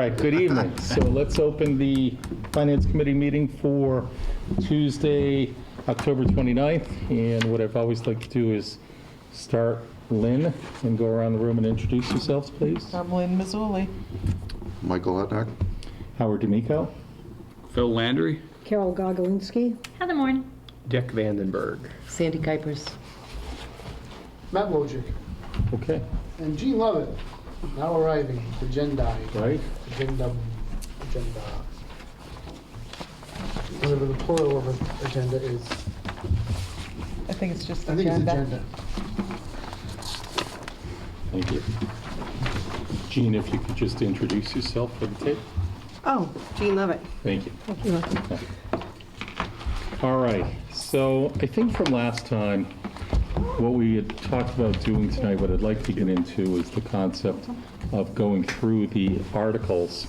right, good evening. So let's open the Finance Committee meeting for Tuesday, October 29th. And what I've always liked to do is start Lynn and go around the room and introduce yourselves, please. I'm Lynn Mazzulli. Michael Hutnack. Howard D'Amico. Phil Landry. Carol Gogolinski. Heather Moore. Dick Vandenberg. Sandy Kuipers. Matt Wojcik Okay, and Gene Lovett now arriving. Agenda. right? Agenda. Whatever the plural of agenda is. I think it's just I think agenda. it's agenda. Thank you. Jean, if you could just introduce yourself for the tape. Oh, Jean Lovett. Thank you. Thank you. All right, so I think from last time, what we had talked about doing tonight, what I'd like to get into is the concept of going through the articles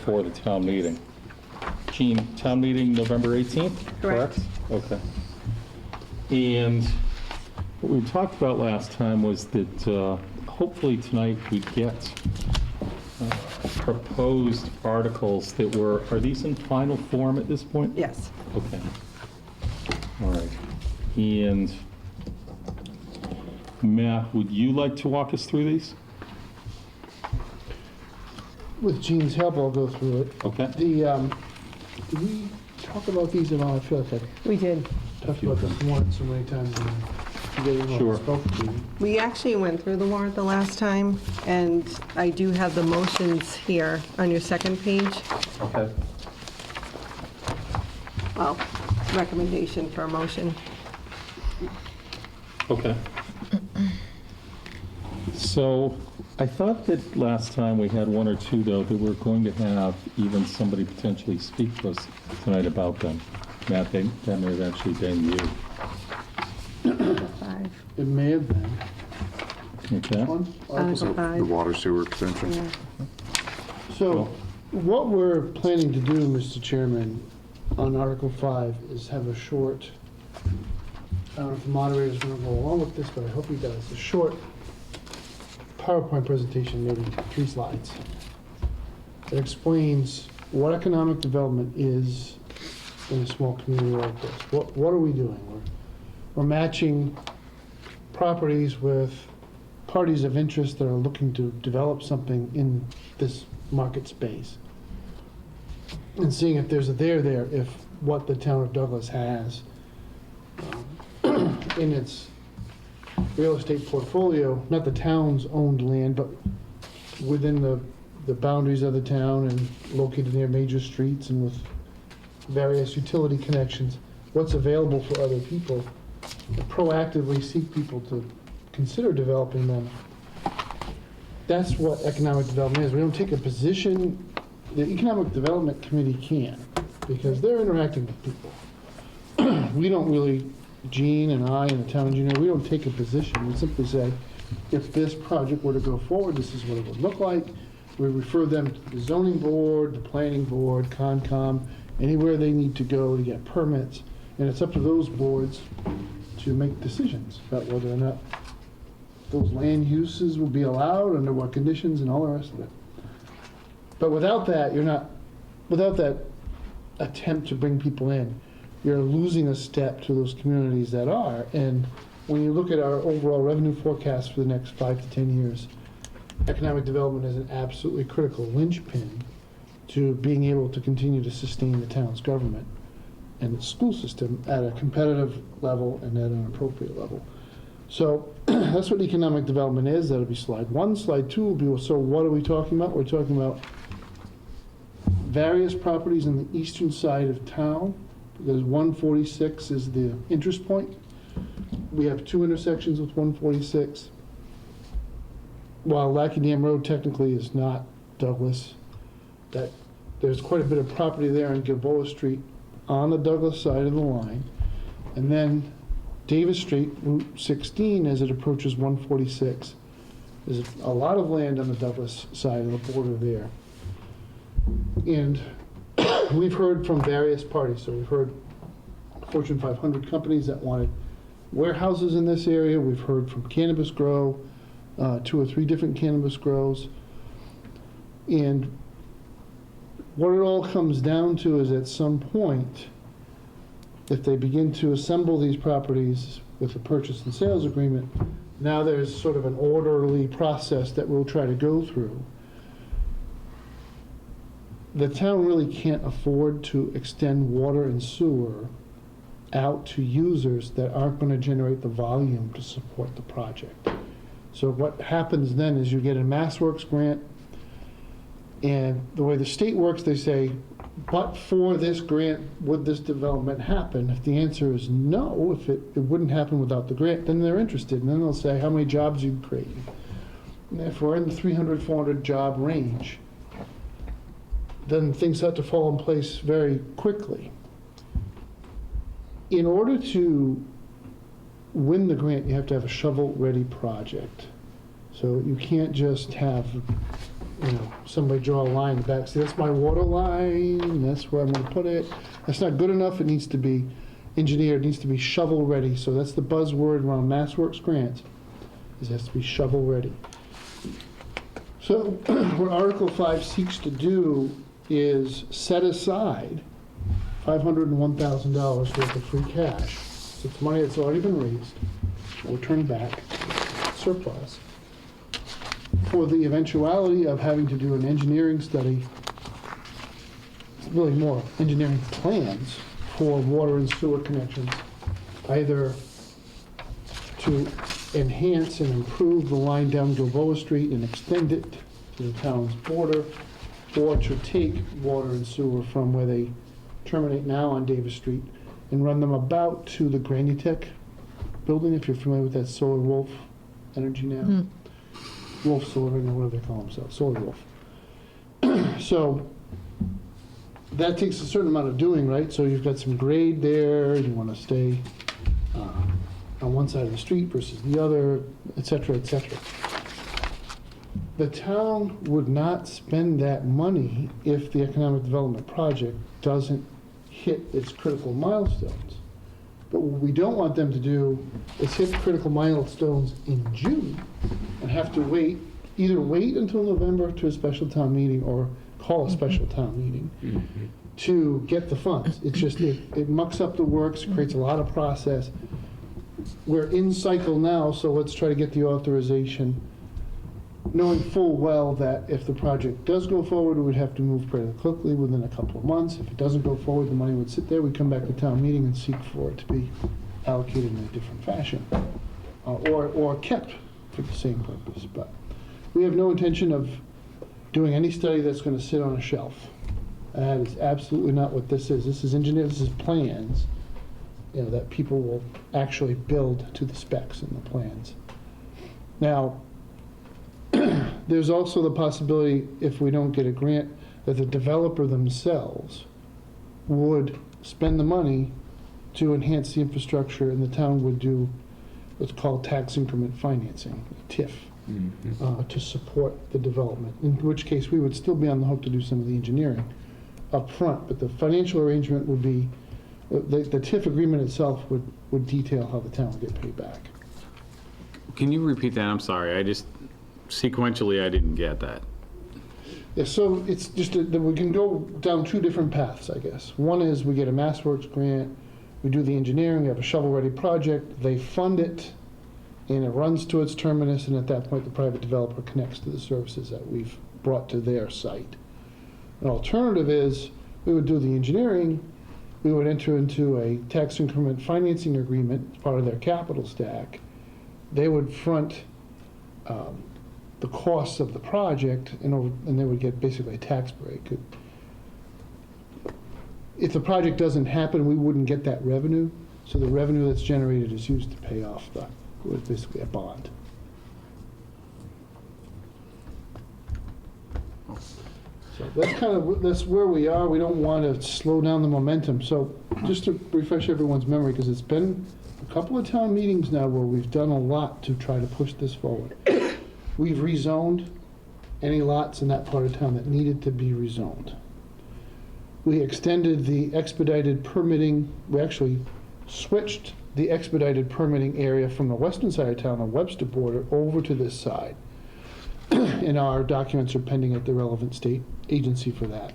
for the town meeting. Jean, town meeting November 18th, correct? Okay. And what we talked about last time was that hopefully tonight we'd get proposed articles that were, are these in final form at this point? Yes. Okay. All right. And Matt, would you like to walk us through these? With Gene's help, I'll go through it. Okay. Did we talk about these at all? I feel like We did. I talked about this warrant so many times. And you didn't Sure. spoke to me. We actually went through the warrant the last time, and I do have the motions here on your second page. Okay. Well, recommendation for a motion. Okay. So I thought that last time we had one or two, though, that we're going to have even somebody potentially speak to us tonight about them. Matt, that may have actually been you. 5. It may have been. Okay. One? Article The 5. water sewer extension. Yeah. So what we're planning to do, Mr. Chairman, on Article 5 is have a short, I don't know if the moderator's going to go along with this, but I hope he does, a short PowerPoint presentation, maybe 3 slides, that explains what economic development is in a small community like this. What are we doing? We're matching properties with parties of interest that are looking to develop something in this market space, and seeing if there's a there, if what the town of Douglas has in its real estate portfolio, not the town's owned land, but within the boundaries of the town and located near major streets and with various utility connections, what's available for other people, and proactively seek people to consider developing them. That's what economic development is. We don't take a position. The Economic Development Committee can, because they're interacting with people. We don't really, Gene and I and the town engineer, we don't take a position. We simply say, if this project were to go forward, this is what it would look like. We refer them to the zoning board, the planning board, Concom, anywhere they need to go to get permits. And it's up to those boards to make decisions about whether or not those land uses will be allowed, under what conditions, and all the rest of it. But without that, without that attempt to bring people in, you're losing a step to those communities that are. And when you look at our overall revenue forecast for the next 5 to 10 years, economic development is an absolutely critical linchpin to being able to continue to sustain the town's government and the school system at a competitive level and at an appropriate level. So that's what economic development is. That'll be slide 1. Slide 2 will be, so what are we talking about? We're talking about various properties in the eastern side of town, because 146 is the interest point. We have 2 intersections with 146. While Lackey Dam Road technically is not Douglas, that there's quite a bit of property there on Gilboa Street on the Douglas side of the line. And then Davis Street, Route 16, as it approaches 146. There's a lot of land on the Douglas side of the border there. And we've heard from various parties. So we've heard Fortune 500 companies that wanted warehouses in this area. We've heard from Cannabis Grow, 2 or 3 different cannabis grows. And What it all comes down to is at some point, if they begin to assemble these properties with a purchase and sales agreement, now there's sort of an orderly process that we'll try to go through. The town really can't afford to extend water and sewer out to users that aren't going to generate the volume to support the project. So what happens then is you get a MassWorks grant, and the way the state works, they say, but for this grant, would this development happen? If the answer is no, if it wouldn't happen without the grant, then they're interested. And then they'll say, how many jobs you create? And if we're in the 300, 400 job range, then things start to fall in place very quickly. In order to win the grant, you have to have a shovel-ready project. So you can't just have, somebody draw a line in the back, say, that's my water line, that's where I'm gonna put it. That's not good enough, it needs to be engineered, it needs to be shovel-ready. So that's the buzzword around MassWorks grants, is it has to be shovel-ready. So what Article 5 seeks to do is set aside $501,000 worth of free cash. So it's money that's already been raised, or turned back, surplus, for the eventuality of having to do an engineering study, really more engineering plans for water and sewer connections, either to enhance and improve the line down Gilboa Street and extend it to the town's border, or to take water and sewer from where they terminate now on Davis Street and run them about to the Granutech building, if you're familiar with that Solar Wolf Energy now. Wolf Solar, I don't know what they call themselves, Solar Wolf. So that takes a certain amount of doing, right? So you've got some grade there, you want to stay on one side of the street versus the other, et cetera, et cetera. The town would not spend that money if the economic development project doesn't hit its critical milestones. But what we don't want them to do is hit critical milestones in June and have to either wait until November to a special town meeting or call a special town meeting to get the funds. It's just, it mucks up the works, creates a lot of process. We're in cycle now, so let's try to get the authorization, knowing full well that if the project does go forward, we would have to move pretty quickly within a couple of months. If it doesn't go forward, the money would sit there. We'd come back to town meeting and seek for it to be allocated in a different fashion, or kept for the same purpose. But we have no intention of doing any study that's going to sit on a shelf. That is absolutely not what this is. This is engineering. This is plans, that people will actually build to the specs in the plans. Now, there's also the possibility, if we don't get a grant, that the developer themselves would spend the money to enhance the infrastructure, and the town would do what's called tax increment financing, TIF, to support the development, in which case we would still be on the hook to do some of the engineering up front, but the financial arrangement would be, the TIF agreement itself would detail how the town would get paid back. Can you repeat that? I'm sorry, sequentially, I didn't get that. Yeah, so it's just that we can go down two different paths, I guess. One is we get a MassWorks grant, we do the engineering, we have a shovel-ready project, they fund it, and it runs to its terminus, and at that point, the private developer connects to the services that we've brought to their site. An alternative is we would do the engineering, we would enter into a tax increment financing agreement as part of their capital stack. They would front the costs of the project, and they would get basically a tax break. If the project doesn't happen, we wouldn't get that revenue, so the revenue that's generated is used to pay off basically a bond. So that's where we are. We don't want to slow down the momentum. So just to refresh everyone's memory, because it's been a couple of town meetings now where we've done a lot to try to push this forward. We've rezoned any lots in that part of town that needed to be rezoned. We extended the expedited permitting. We actually switched the expedited permitting area from the western side of town, on Webster border, over to this side. And our documents are pending at the relevant state agency for that.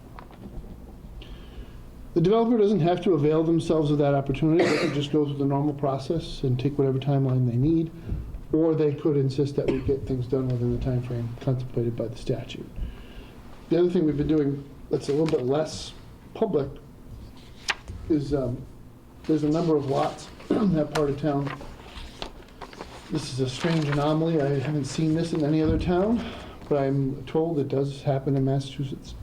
The developer doesn't have to avail themselves of that opportunity. They could just go through the normal process and take whatever timeline they need, or they could insist that we get things done within the time frame contemplated by the statute. The other thing we've been doing that's a little bit less public is there's a number of lots in that part of town. This is a strange anomaly. I haven't seen this in any other town, but I'm told it does happen in Massachusetts.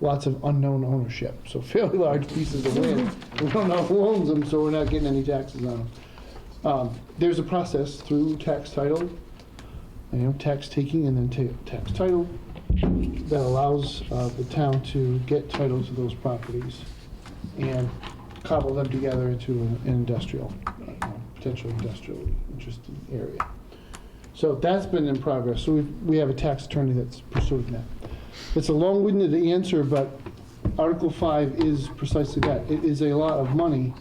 Lots of unknown ownership, so fairly large pieces of land. We don't know who owns them, so we're not getting any taxes on them. There's a process through tax title, tax taking and then tax title that allows the town to get title to those properties and cobble them together into an industrial, potential industrial interested area. So that's been in progress. So we have a tax attorney that's pursuing that. It's a long-winded answer, but Article 5 is precisely that. It is a lot of money.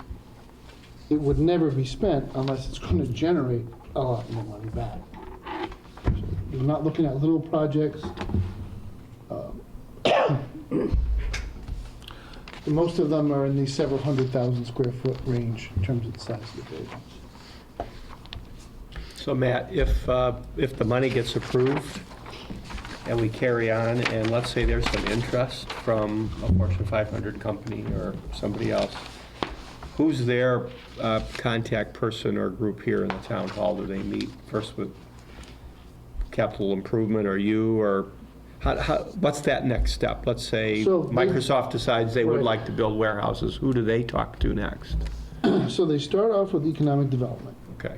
It would never be spent unless it's going to generate a lot more money back. So we're not looking at little projects. Most of them are in the several 100,000 square foot range in terms of the size of the buildings. So Matt, if the money gets approved and we carry on, and let's say there's some interest from a Fortune 500 company or somebody else, who's their contact person or group here in the town hall? Do they meet first with capital improvement or you, or what's that next step? Let's say So Microsoft decides they would Right. like to build warehouses. Who do they talk to next? So they start off with economic development. Okay.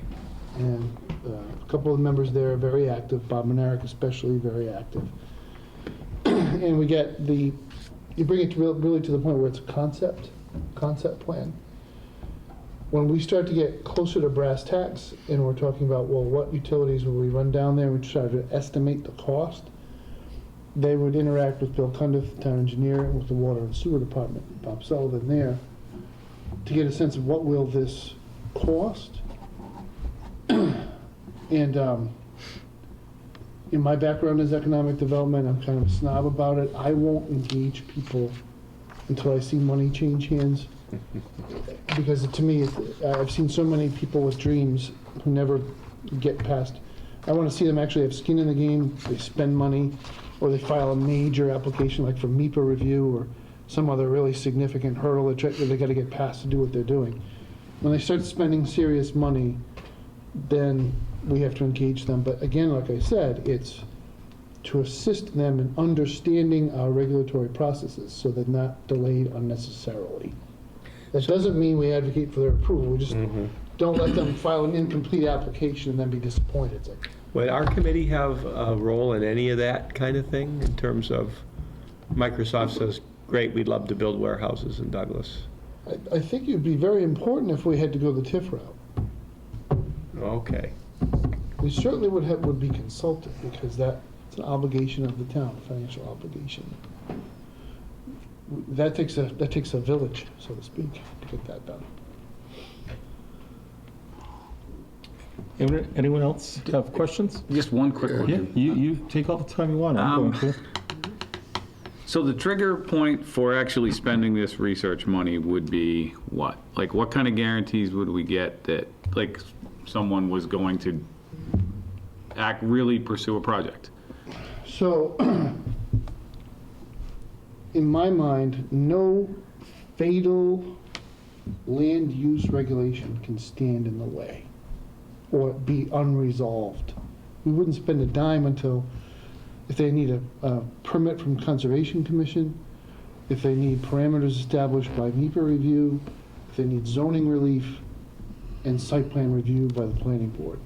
And a couple of the members there are very active, Bob Monaric especially very active. And we get you bring it to really to the point where it's a concept plan. When we start to get closer to brass tacks and we're talking about, well, what utilities will we run down there, and we try to estimate the cost, they would interact with Bill Cundiff, the town engineer, and with the water and sewer department, Bob Sullivan there, to get a sense of what will this cost. And in my background is economic development. I'm kind of a snob about it. I won't engage people until I see money change hands. Because to me, I've seen so many people with dreams who never get past. I want to see them actually have skin in the game. They spend money, or they file a major application like for MEPA review or some other really significant hurdle that they got to get past to do what they're doing. When they start spending serious money, then we have to engage them. But again, like I said, it's to assist them in understanding our regulatory processes so they're not delayed unnecessarily. That doesn't mean we advocate for their approval. We just don't let them file an incomplete application and then be disappointed. It's like, Would our committee have a role in any of that kind of thing in terms of Microsoft says, great, we'd love to build warehouses in Douglas? I think it would be very important if we had to go the TIF route. Okay. We certainly would be consulted because that's an obligation of the town, a financial obligation. That takes a village, so to speak, to get that done. Anyone else have questions? Just one quick one. Yeah, you take all the time you want. I'm going to. So the trigger point for actually spending this research money would be what? Like, what kind of guarantees would we get that, like, someone was going to really pursue a project? So, in my mind, no fatal land use regulation can stand in the way or be unresolved. We wouldn't spend a dime until, if they need a permit from Conservation Commission, if they need parameters established by MEPA review, if they need zoning relief, and site plan review by the planning board.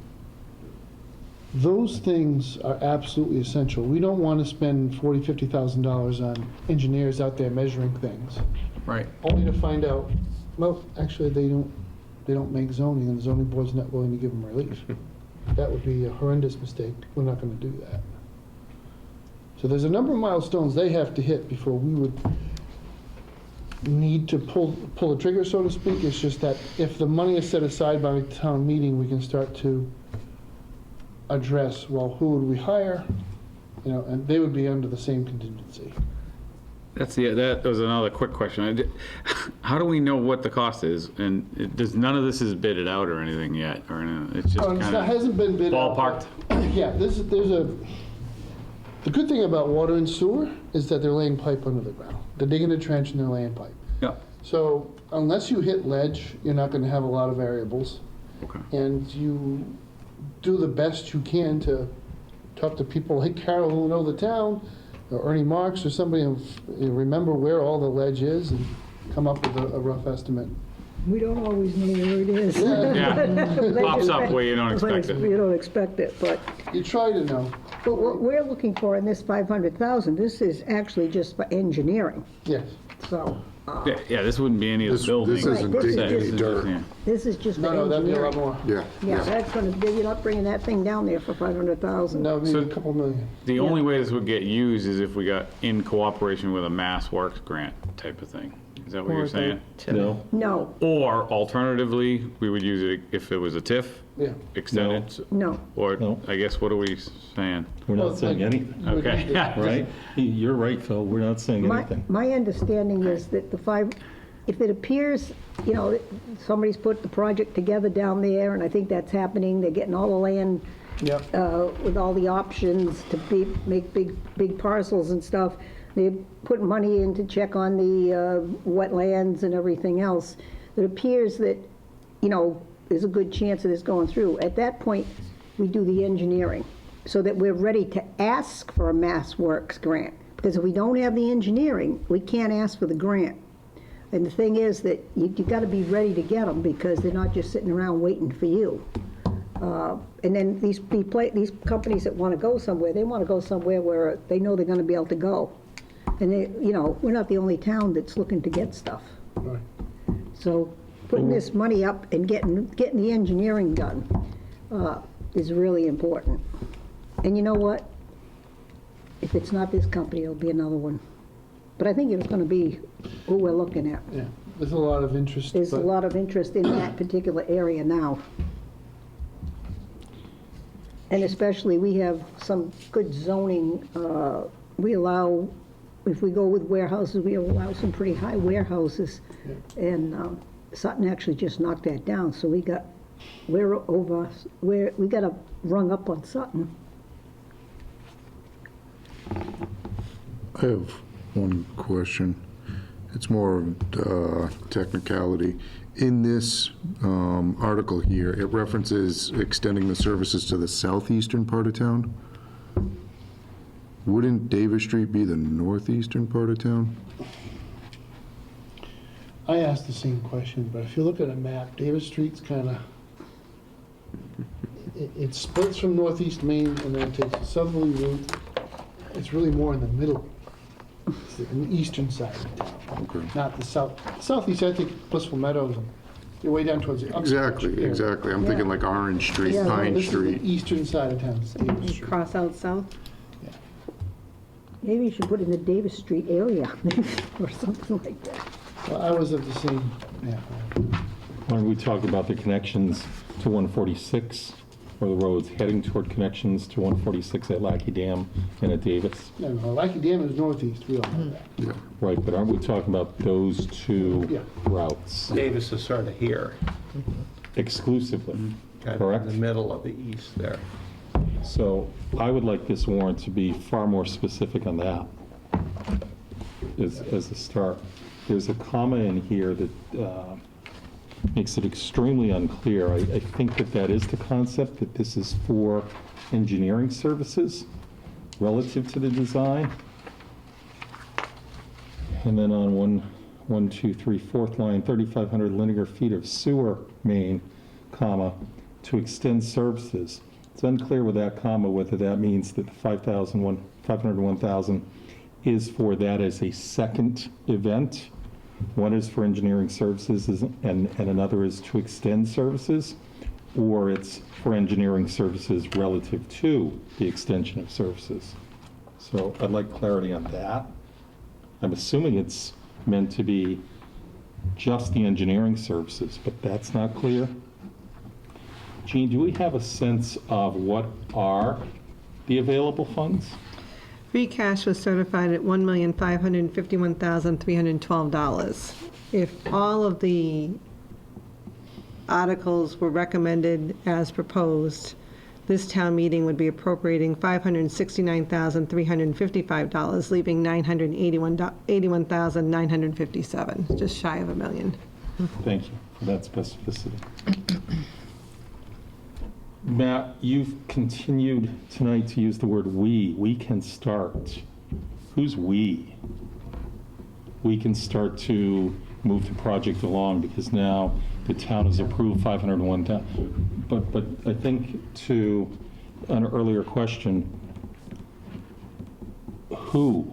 Those things are absolutely essential. We don't want to spend $40,000, $50,000 on engineers out there measuring things, Right. only to find out, well, actually, they don't make zoning, and the zoning board's not willing to give them relief. That would be a horrendous mistake. We're not going to do that. So there's a number of milestones they have to hit before we would need to pull the trigger, so to speak. It's just that if the money is set aside by a town meeting, we can start to address, well, who would we hire? And they would be under the same contingency. That was another quick question. How do we know what the cost is? And none of this is bidded out or anything yet, or it's just It kind of hasn't been bid out. ballparked? Yeah, the good thing about water and sewer is that they're laying pipe under the ground. They're digging a trench and they're laying pipe. Yeah. So unless you hit ledge, you're not gonna have a lot of variables. Okay. And you do the best you can to talk to people like Carol who know the town, or Ernie Marks, or somebody who remember where all the ledge is and come up with a rough estimate. We don't always know where it is. Yeah, pops up where you don't expect it. You don't expect it, but You try to know, what we're looking for in this 500,000, this is actually just for engineering, yes. so, Yeah, this wouldn't be any of the This buildings. isn't Right, this is digging any just- dirt. Yeah. this is just for No, that'd be a lot engineering. more. Yeah. Yeah, that's gonna, you're not bringing that thing down there for 500,000. No, maybe So- a couple million. The only way this would get used is if we got in cooperation with a Mass Works grant type of thing. Is that what you're saying? No? No, Or alternatively, we would use it if it was a TIF Yeah. extended? no. Or, No. I guess, what are we saying? We're Well, not saying like- anything, Okay. right? You're right, Phil, we're not saying My, anything. my understanding is that if it appears, that somebody's put the project together down there, and I think that's happening, they're getting all the land Yep. with all the options to make big parcels and stuff. They're putting money in to check on the wetlands and everything else. It appears that, there's a good chance of this going through. At that point, we do the engineering, so that we're ready to ask for a Mass Works grant. Because if we don't have the engineering, we can't ask for the grant. And the thing is that you got to be ready to get them, because they're not just sitting around waiting for you. And then these companies that want to go somewhere, they want to go somewhere where they know they're going to be able to go. And we're not the only town that's looking to get stuff. Right. So putting this money up and getting the engineering done is really important. And you know what? If it's not this company, it'll be another one. But I think it's going to be who we're looking at. Yeah, there's a lot of interest. There's a but- lot of interest in that particular area now. And especially, we have some good zoning. We allow, if we go with warehouses, we allow some pretty high warehouses. And Sutton actually just knocked that down, so we got a rung up on Sutton. I have one question. It's more technicality. In this article here, it references extending the services to the southeastern part of town. Wouldn't Davis Street be the northeastern part of town? I asked the same question, but if you look at a map, Davis Street's kind of, it splits from northeast Maine and then takes a southerly route. It's really more in the middle. It's the eastern side of town, Okay. not the south. Southeast, I think Blissful Meadows, and you're way down towards the Exactly, area. exactly. I'm thinking like Orange Street, Yeah, Pine This is the Street. eastern side of town, it's Davis Street. Cross out south. Maybe you should put it in the Davis Street area, or something like that. Well, I was of the same, yeah. Why don't we talk about the connections to 146, or the roads heading toward connections to 146 at Lackey Dam and at Davis? No, Lackey Dam is northeast, we all know that. Yeah. Right, but aren't we talking about those two Yeah. routes Davis is sort of here, exclusively? kind of Correct. in the middle of the east there. So I would like this warrant to be far more specific on that as a start. There's a comma in here that makes it extremely unclear. I think that is the concept, that this is for engineering services relative to the design. And then on fourth line, 3,500 linear feet of sewer main, comma, to extend services. It's unclear with that comma whether that means that the 501,000 is for that as a second event. One is for engineering services and another is to extend services, or it's for engineering services relative to the extension of services. So I'd like clarity on that. I'm assuming it's meant to be just the engineering services, but that's not clear. Gene, do we have a sense of what are the available funds? Free cash was certified at $1,551,312. If all of the articles were recommended as proposed, this town meeting would be appropriating $569,355, leaving $981,957, just shy of $1 million. Thank you for that specificity. Matt, you've continued tonight to use the word "we." We can start. Who's we? We can start to move the project along because now the town has approved 501,000. But I think to an earlier question, who,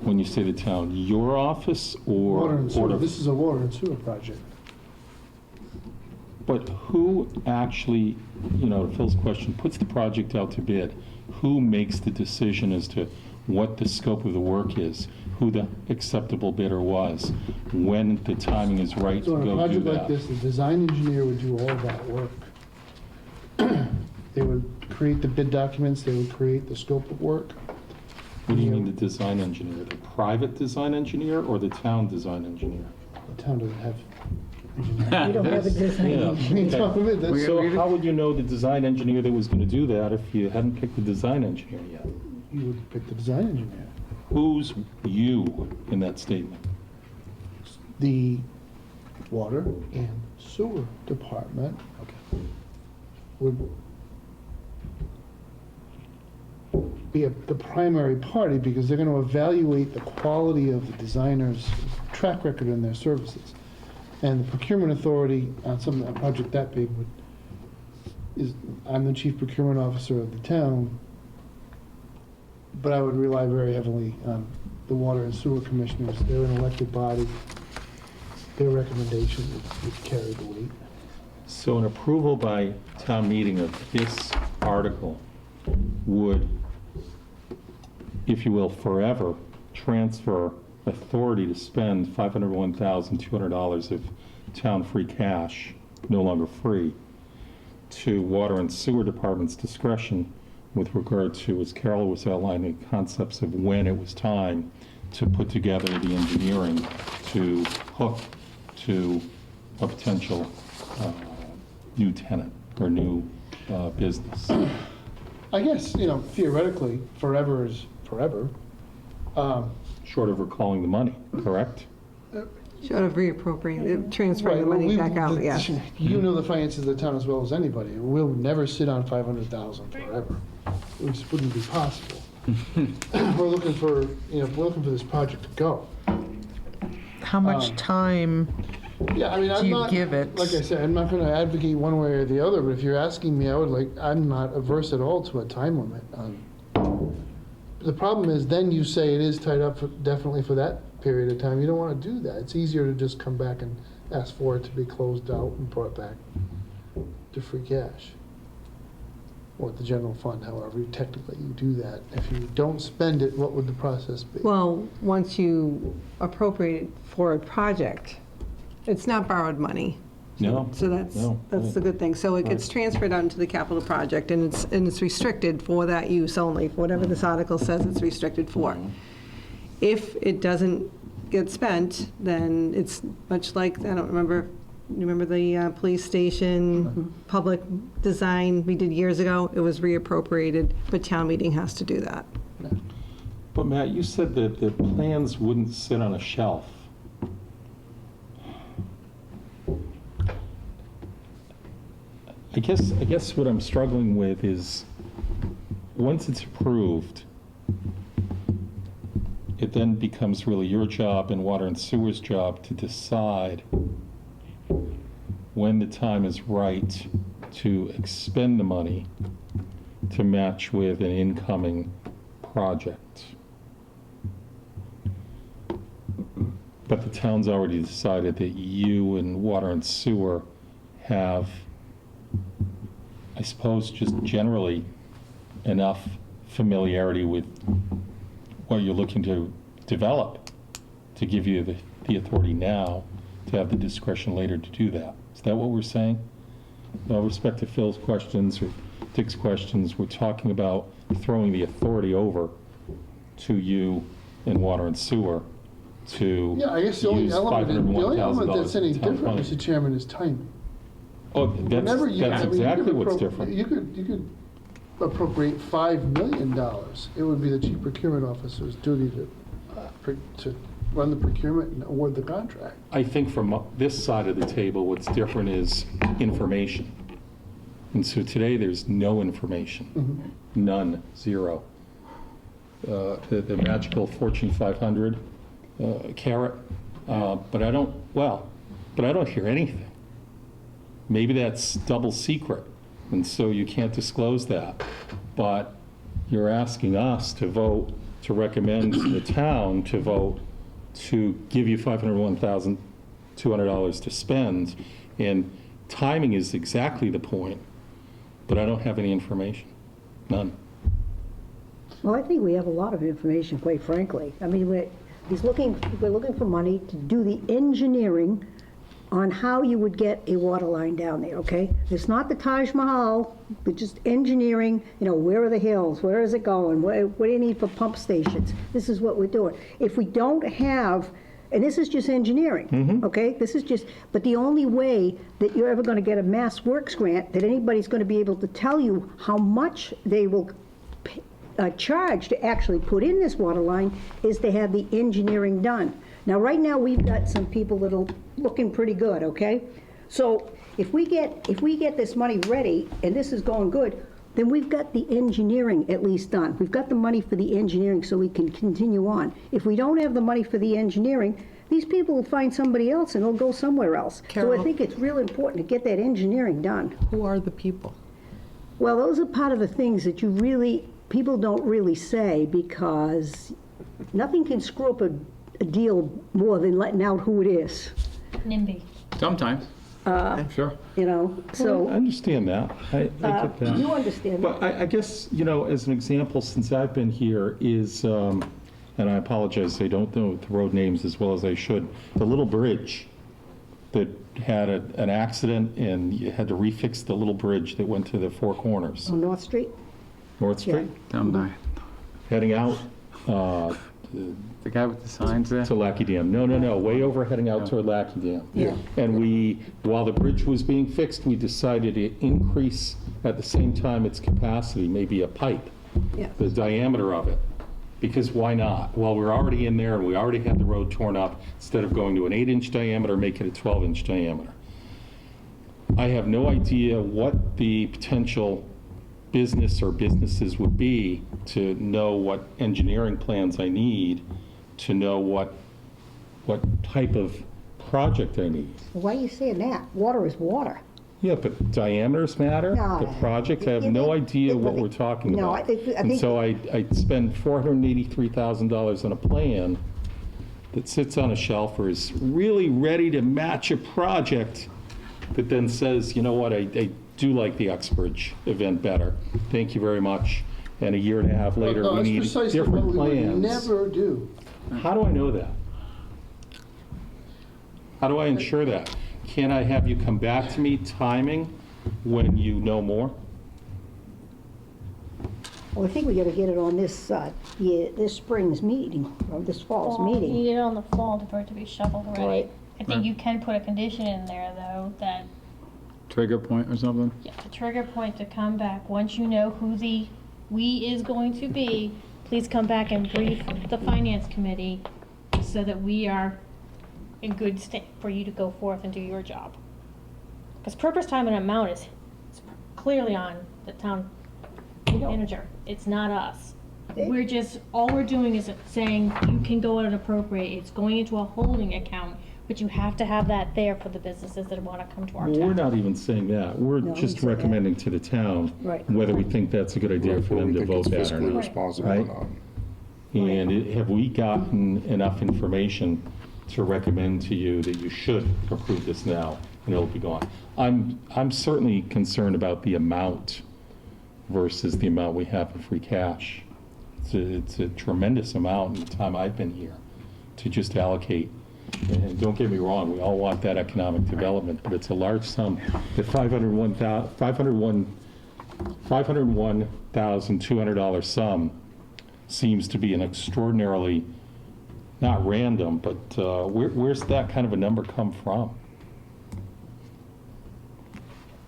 when you say the town, your office or Water and sewer, Board of- this is a water and sewer project. But who actually, to Phil's question, puts the project out to bid? Who makes the decision as to what the scope of the work is? Who the acceptable bidder was? When the timing is right to So on a go do project like that? this, the design engineer would do all of that work. They would create the bid documents, they would create the scope of work. What do you mean the design engineer? The private design engineer or the town design engineer? The town doesn't have We don't have a design. Yeah. engineering. Top of it, that's- So how would you know the design engineer that was going to do that if you hadn't picked the design engineer yet? You would pick the design engineer. Who's you in that statement? The water and sewer department would be the primary party because they're going to evaluate the quality of the designer's track record in their services. And the procurement authority on a project that big I'm the chief procurement officer of the town, but I would rely very heavily on the water and sewer commissioners. They're an elected body. Their recommendation would carry the weight. So an approval by town meeting of this article would, if you will, forever transfer authority to spend $501,200 of town free cash, no longer free, to water and sewer department's discretion with regard to, as Carol was outlining, concepts of when it was time to put together the engineering to hook to a potential new tenant or new business. I guess, theoretically, forever is forever. Short of recalling the money, correct? Short of reappropriating, transferring the Right, well, money back out, yeah. You know the finances of the town as well as anybody. We'll never sit on 500,000 forever. It just wouldn't be possible. We're looking for this project to go. How much time? Yeah, I mean, Do I'm you not, give it? like I said, I'm not going to advocate one way or the other, but if you're asking me, I'm not averse at all to a time limit. The problem is then you say it is tied up definitely for that period of time. You don't want to do that. It's easier to just come back and ask for it to be closed out and brought back to free cash. Or the general fund, however technically you do that. If you don't spend it, what would the process be? Well, once you appropriate it for a project, it's not borrowed money. No. So that's No. the good thing. So it gets transferred out into the capital project, and it's restricted for that use only, for whatever this article says it's restricted for. If it doesn't get spent, then it's much like, I don't remember, you remember the police station, public design we did years ago? It was reappropriated, but town meeting has to do that. But Matt, you said that the plans wouldn't sit on a shelf. I guess what I'm struggling with is, once it's approved, it then becomes really your job and Water and Sewer's job to decide when the time is right to expend the money to match with an incoming project. But the town's already decided that you and Water and Sewer have, I suppose, just generally enough familiarity with what you're looking to develop to give you the authority now to have the discretion later to do that. Is that what we're saying? With all respect to Phil's questions or Dick's questions, we're talking about throwing the authority over to you in water and sewer to Yeah, I guess the only use element, $501,000 that's any of town different, money. Mr. Chairman, is timing. Oh, Whenever you- that's I mean, you exactly could what's appro- different. You could appropriate $5 million. It would be the chief procurement officer's duty to run the procurement and award the contract. I think from this side of the table, what's different is information. And so today, there's no information. None, zero. The magical Fortune 500 carrot, but I don't hear anything. Maybe that's double secret, and so you can't disclose that. But you're asking us to vote, to recommend to the town to vote to give you $501,200 to spend, and timing is exactly the point, but I don't have any information, none. Well, I think we have a lot of information, quite frankly. I mean, we're looking for money to do the engineering on how you would get a water line down there, okay? It's not the Taj Mahal, but just engineering, where are the hills? Where is it going? What do you need for pump stations? This is what we're doing. If we don't have, and this is just engineering, okay? This is just, but the only way that you're ever going to get a Mass Works grant, that anybody's going to be able to tell you how much they will charge to actually put in this water line, is to have the engineering done. Now, right now, we've got some people that are looking pretty good, okay? So if we get this money ready, and this is going good, then we've got the engineering at least done. We've got the money for the engineering so we can continue on. If we don't have the money for the engineering, these people will find somebody else and they'll go somewhere else. So I Carol? think it's real important to get that engineering done. Who are the people? Well, those are part of the things that people don't really say, because nothing can screw up a deal more than letting out who it is, NIMBY. Sometimes. Sure. so. I understand that. I get that. You understand that? But I guess, as an example, since I've been here, is, and I apologize, I don't know the road names as well as I should, the little bridge that had an accident, and you had to refix the little bridge that went to the Four Corners, On North Street? North Street, Down by heading out the guy with the signs there. to Lackey Dam. No, way over heading out toward Lackey Dam. Yeah. And while the bridge was being fixed, we decided to increase at the same time its capacity, maybe a pipe, Yeah. the diameter of it. Because why not? Well, we're already in there and we already had the road torn up. Instead of going to an 8-inch diameter, make it a 12-inch diameter. I have no idea what the potential business or businesses would be to know what engineering plans I need, to know what type of project I need. Why are you saying that? Water is water. Yeah, but diameters matter, No. the project, I have no idea what we're talking No, about. I think- And so I spend $483,000 on a plan that sits on a shelf or is really ready to match a project that then says, you know what, I do like the Uxbridge event better. Thank you very much. And a year and a half later, No, we that's need precisely what different we would plans. never do. How do I know that? How do I ensure that? Can I have you come back to me timing when you know more? Well, I think we gotta get it on this spring's meeting, or this fall's Well, meeting. You need it on the fall for it to be shoveled ready. Right. I think you can put a condition in there, though, that Trigger point or something? the trigger point to come back, once you know who the "we" is going to be, please come back and brief the finance committee so that we are in good state for you to go forth and do your job. Because purpose, time, and amount is clearly on the town manager. It's not us. We're just, all we're doing is saying you can go out and appropriate. It's going into a holding account, but you have to have that there for the businesses that want to come to our Well, we're town. not even saying that. We're No, just we said that. recommending to the town Right. whether we think that's a good idea for them to vote that or Fiscally not. responsible or right? not. And have we gotten enough information to recommend to you that you should approve this now, and it'll be gone? I'm certainly concerned about the amount versus the amount we have in free cash. It's a tremendous amount in the time I've been here to just allocate. And don't get me wrong, we all want that economic development, but it's a large sum. The $501,200 sum seems to be an extraordinarily, not random, but where's that kind of a number come from?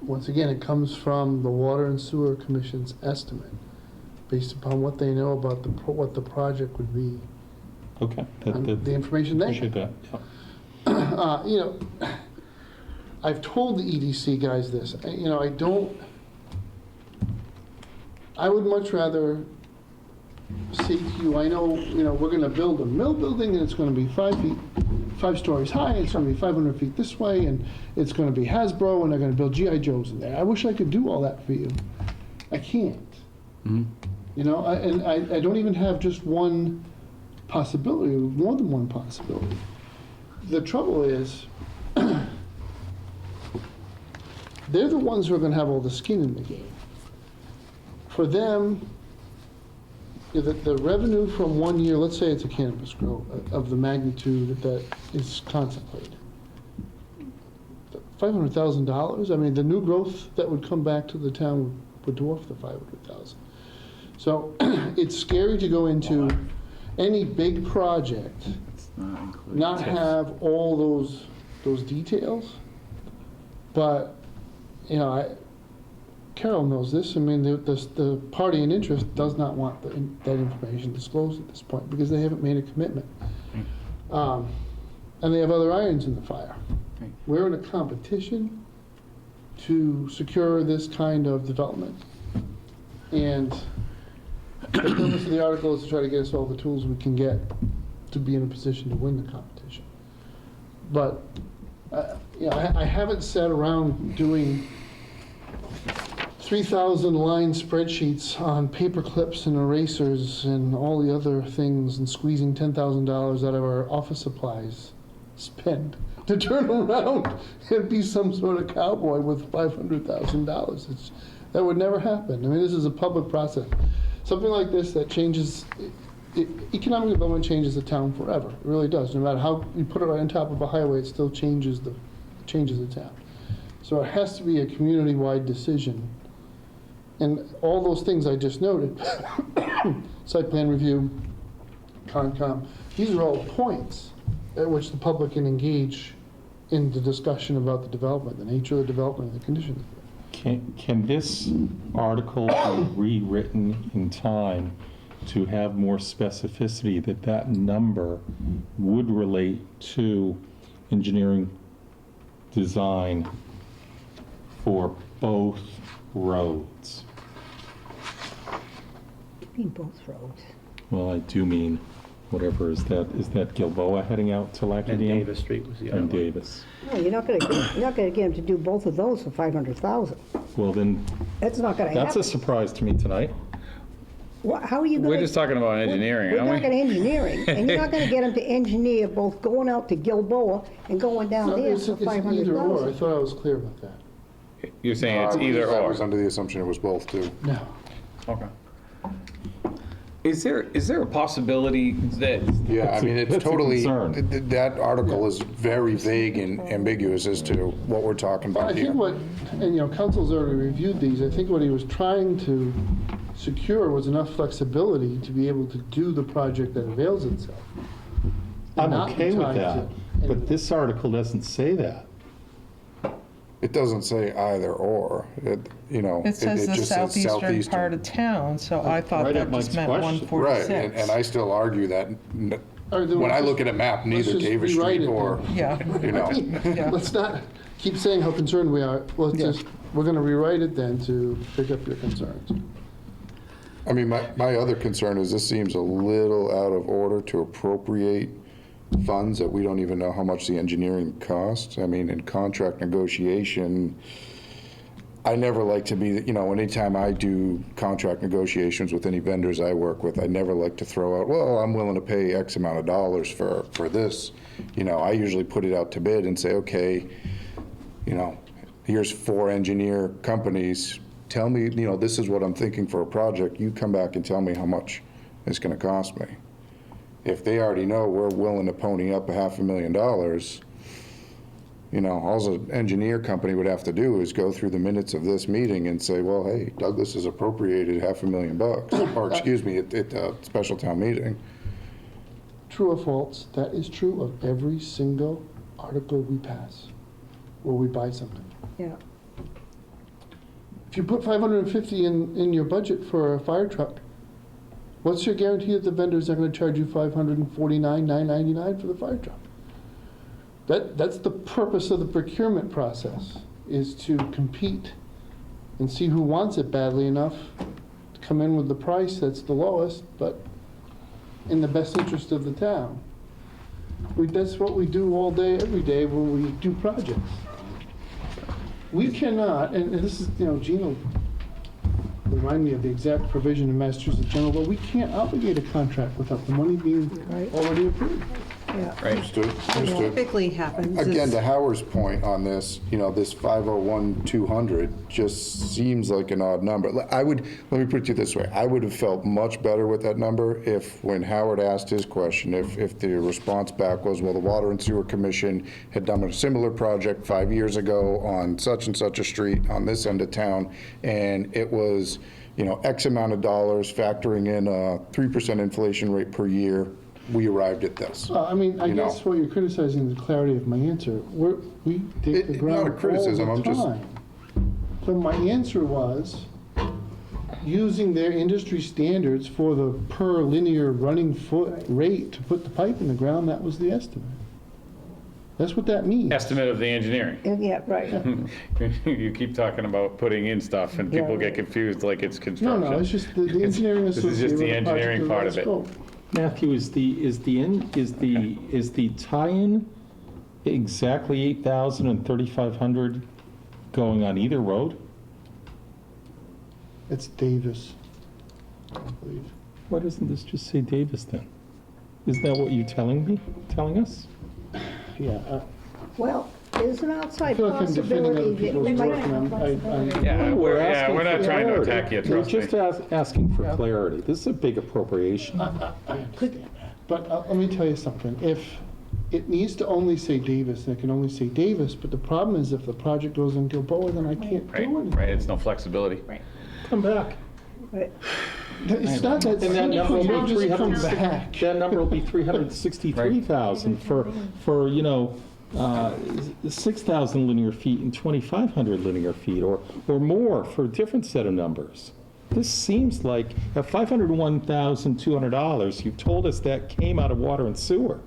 Once again, it comes from the Water and Sewer Commission's estimate, based upon what they know about what the project would be, Okay. and the information they Appreciate have. that, yeah. You know, I've told the EDC guys this, you know, I would much rather say to you, I know, you know, we're gonna build a mill building and it's gonna be 5 stories high, and it's gonna be 500 feet this way, and it's gonna be Hasbro, and they're gonna build G.I. Joes in there. I wish I could do all that for you. I can't. You know, I don't even have just one possibility, more than one possibility. The trouble is, they're the ones who are gonna have all the skin in the game. For them, the revenue from 1 year, let's say it's a cannabis grow of the magnitude that is contemplated, $500,000, I mean, the new growth that would come back to the town would dwarf the 500,000. So it's scary to go into any big project, not have all those details, but, you know, Carol knows this. I mean, the party in interest does not want that information disclosed at this point because they haven't made a commitment. And they have other irons in the fire. We're in a competition to secure this kind of development. And the purpose of the article is to try to get us all the tools we can get to be in a position to win the competition. But you know, I haven't sat around doing 3,000 line spreadsheets on paper clips and erasers and all the other things and squeezing $10,000 out of our office supplies spend to turn around and be some sort of cowboy with $500,000. That would never happen. I mean, this is a public process. Something like this that changes, economic development changes the town forever. It really does. No matter how you put it right on top of a highway, it still changes the town. So it has to be a community-wide decision. And all those things I just noted, site plan review, Concom, these are all points at which the public can engage in the discussion about the development, the nature of the development, and the conditions. Can this article be rewritten in time to have more specificity that that number would relate to engineering design for both roads? In both roads. Well, I do mean, whatever, is that Gilboa heading out to And Lackady? Davis Street was the other And one. Davis. No, you're not gonna get them to do both of those for 500,000. Well, then, That's not gonna that's happen. a surprise to me tonight. How are you gonna? We're just talking about engineering, We're aren't talking we? engineering, and you're not gonna get them to engineer both going out to Gilboa and going down No, there it's for either or. I 500,000. thought I was clear about that. You're saying it's either I or. was under the assumption it was both, too. No. Okay. Is there a possibility that, Yeah, I That's a- mean, it's that's a totally, concern. that article is very vague and ambiguous as to what we're talking Well, I about here. think what, and you know, council's already reviewed these, I think what he was trying to secure was enough flexibility to be able to do the project that avails itself. I'm Not okay with tied to that, any- but this article doesn't say that. It doesn't say either or, you know. It says the just says southeastern part of town, so I thought Right that at just Mike's meant question. 146. Right, and I still argue that, All right, then when I let's look at just- a map, let's neither just Davis rewrite Street it or, then. Yeah, you know. yeah. Let's not keep saying how concerned we are. We're gonna rewrite it then to pick up your concerns. I mean, my other concern is this seems a little out of order to appropriate funds that we don't even know how much the engineering costs. I mean, in contract negotiation, I never like to be, you know, anytime I do contract negotiations with any vendors I work with, I never like to throw out, well, I'm willing to pay X amount of dollars for this. You know, I usually put it out to bid and say, okay, you know, here's 4 engineer companies. Tell me, you know, this is what I'm thinking for a project. You come back and tell me how much it's going to cost me. If they already know we're willing to pony up $500,000, You know, all the engineer company would have to do is go through the minutes of this meeting and say, well, hey, Douglas has appropriated $500,000, or excuse me, at a special town meeting. True or false, that is true of every single article we pass, or we buy something. Yeah. If you put 550 in your budget for a fire truck, what's your guarantee that the vendors are gonna charge you $549,999 for the fire truck? That's the purpose of the procurement process, is to compete and see who wants it badly enough to come in with the price that's the lowest, but in the best interest of the town. That's what we do all day, every day when we do projects. We cannot, and this is, you know, Gina remind me of the exact provision in Massachusetts General Law, we can't obligate a contract without the money being already approved. Yeah. Right. Understood? What Understood. typically happens Again, is, to Howard's point on this, you know, this 501,200 just seems like an odd number. Let me put it to you this way. I would have felt much better with that number if, when Howard asked his question, if the response back was, well, the Water and Sewer Commission had done a similar project 5 years ago on such and such a street on this end of town, and it was, you know, X amount of dollars factoring in a 3% inflation rate per year. We arrived at this. I mean, I You know. guess what you're criticizing is the clarity of my answer. We dig the Not ground a criticism, all I'm the just- time. So my answer was, using their industry standards for the per linear running foot rate to put the pipe in the ground, that was the estimate. That's what that means. Estimate of the engineering. Yeah, right. You keep talking about putting in stuff, and people get confused like it's No, construction. no, it's just the engineering This is associated just with the the project engineering of part that of it. scope. Matthew, is the tie-in exactly 8,000 and 3,500 going on either road? It's Davis, I believe. Why doesn't this just say Davis then? Isn't that what you're telling us? Yeah, Well, there's an I outside feel like I'm defending other possibility that people's we work, might. and We're Yeah, asking we're not for trying to clarity. attack you, We're trust me. just asking for clarity. This is a big appropriation. I understand that. But let me tell you something. If it needs to only say Davis, then it can only say Davis. But the problem is if the project goes in Gilboa, then I can't Right, do anything. right, it's no flexibility. Come back. Right. It's not that And that number simple. will be Just come 300 back. That number will be 363,000 for 6,000 linear feet and 2,500 linear feet, or more for a different set of numbers. This seems like at $501,200, you told us that came out of water and sewer.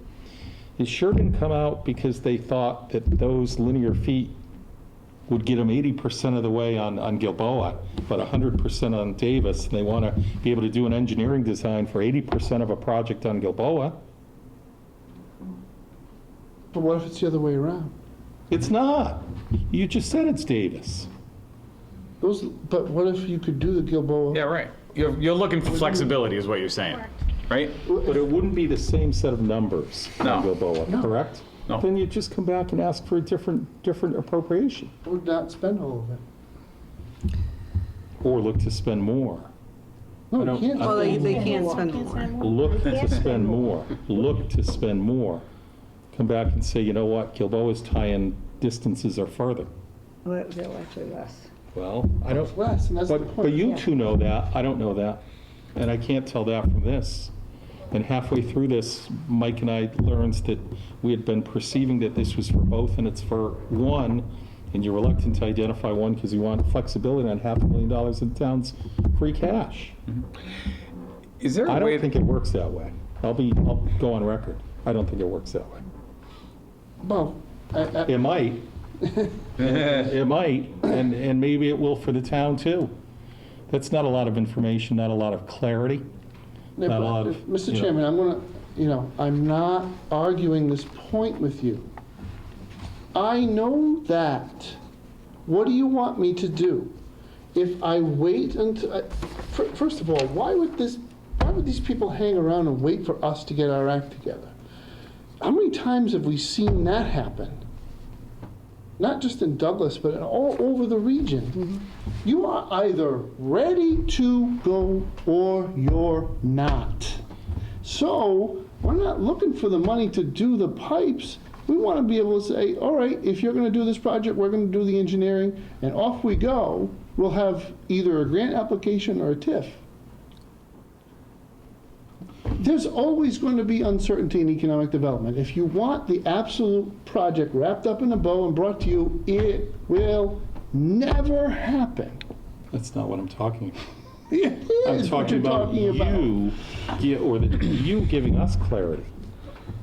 It sure didn't come out because they thought that those linear feet would get them 80% of the way on Gilboa, but 100% on Davis. And they want to be able to do an engineering design for 80% of a project on Gilboa. But what if it's the other way around? It's not. You just said it's Davis. But what if you could do the Gilboa? Yeah, right. You're looking for flexibility is what you're saying, right? But it wouldn't be the same set of numbers No. on Gilboa, correct? No. Then you just come back and ask for a different appropriation, I would not spend all of it. or look to spend more. No, I you don't- can't. well, spend they all of it. can't spend more. Look to spend more. Look to spend more. Come back and say, you know what, Gilboa's tie-in distances are further. Well, they're actually less. Well, I don't, Less, and that's the but point. you two know that, I don't know that, and I can't tell that from this. And halfway through this, Mike and I learned that we had been perceiving that this was for both, and it's for one, and you're reluctant to identify one because you want flexibility on $500,000 in town's free cash. Is there I a way? don't think it works that way. I'll go on record. I don't think it works that way. Well, It might. It might, and maybe it will for the town too. That's not a lot of information, not a lot of clarity. Yeah, Not a but, lot of, Mr. you know. Chairman, I'm gonna, I'm not arguing this point with you. I know that. What do you want me to do? If I wait until, first of all, why would these people hang around and wait for us to get our act together? How many times have we seen that happen? Not just in Douglas, but all over the region. You are either ready to go or you're not. So we're not looking for the money to do the pipes. We want to be able to say, all right, if you're going to do this project, we're going to do the engineering, and off we go. We'll have either a grant application or a TIF. There's always going to be uncertainty in economic development. If you want the absolute project wrapped up in a bow and brought to you, it will never happen. That's not what I'm talking about. It I'm is what talking you're about you giving us clarity.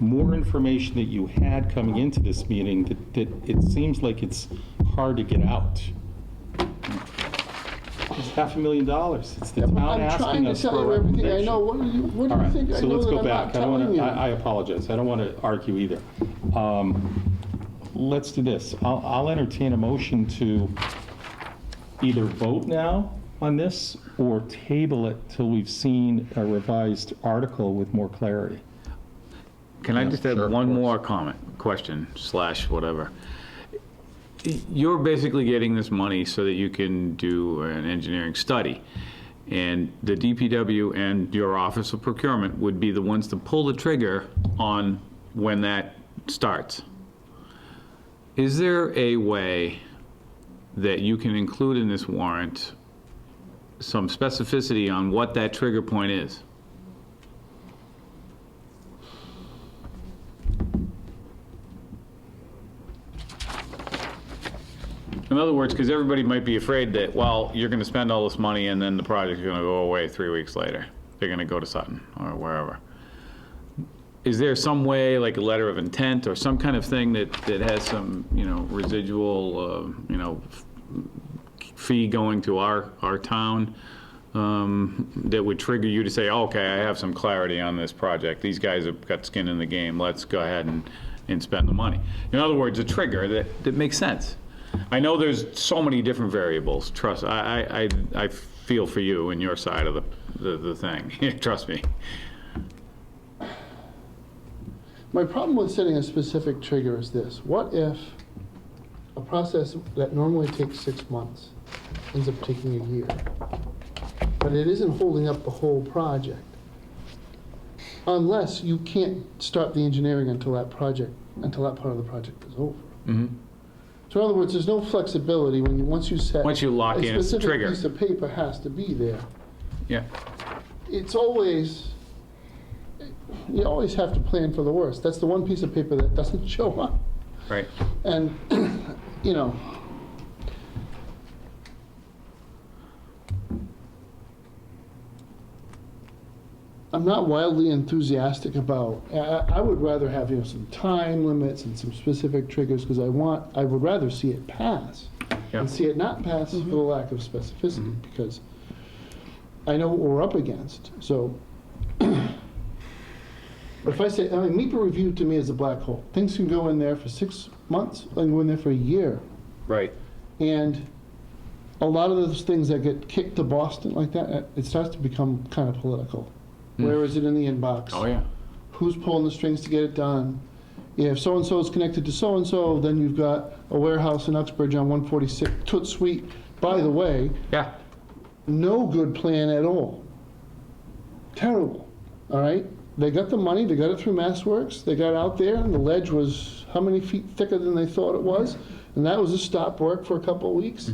More information that you had coming into this meeting that it seems like it's hard to get out. It's $500,000. It's the town I'm asking trying to us for tell a you everything I recommendation. know. What do All you right, think I so know let's that go I'm back. not I don't telling want you? to, I apologize. I don't want to argue either. Let's do this. I'll entertain a motion to either vote now on this or table it till we've seen a revised article with more clarity. Can I Yeah, just have sure, of one course. more question / whatever? You're basically getting this money so that you can do an engineering study. And the DPW and your Office of Procurement would be the ones to pull the trigger on when that starts. Is there a way that you can include in this warrant some specificity on what that trigger point is? In other words, because everybody might be afraid that, well, you're going to spend all this money and then the project's going to go away 3 weeks later. They're going to go to Sutton or wherever. Is there some way, like a letter of intent or some kind of thing that has some, residual, fee going to our town that would trigger you to say, oh, okay, I have some clarity on this project. These guys have got skin in the game. Let's go ahead and spend the money. In other words, a trigger that makes sense. I know there's so many different variables. Trust, I feel for you and your side of the thing. Trust me. My problem with setting a specific trigger is this. What if a process that normally takes 6 months ends up taking a year? But it isn't holding up the whole project. Unless you can't start the engineering until that part of the project is over. Mm-hmm. So in other words, there's no flexibility once you set. Once you lock in, it's a trigger. A specific piece of paper has to be there. Yeah. It's always, you always have to plan for the worst. That's the one piece of paper that doesn't show up. Right. And, I'm not wildly enthusiastic about, I would rather have, some time limits and some specific triggers, because I would rather see it pass and see it not pass for the lack of specificity, because I know what we're up against. So, but if I say, MEPA review to me is a black hole. Things can go in there for 6 months, and go in there for a year. Right. And a lot of those things that get kicked to Boston like that, it starts to become kind of political. Where is it in the inbox? Oh, yeah. Who's pulling the strings to get it done? If so-and-so is connected to so-and-so, then you've got a warehouse in Uxbridge on 146, Toot Sweet. By the way, Yeah. no good plan at all. Terrible, all right? They got the money, they got it through MassWorks, they got out there, and the ledge was how many feet thicker than they thought it was? And that was a stop work for a couple of weeks.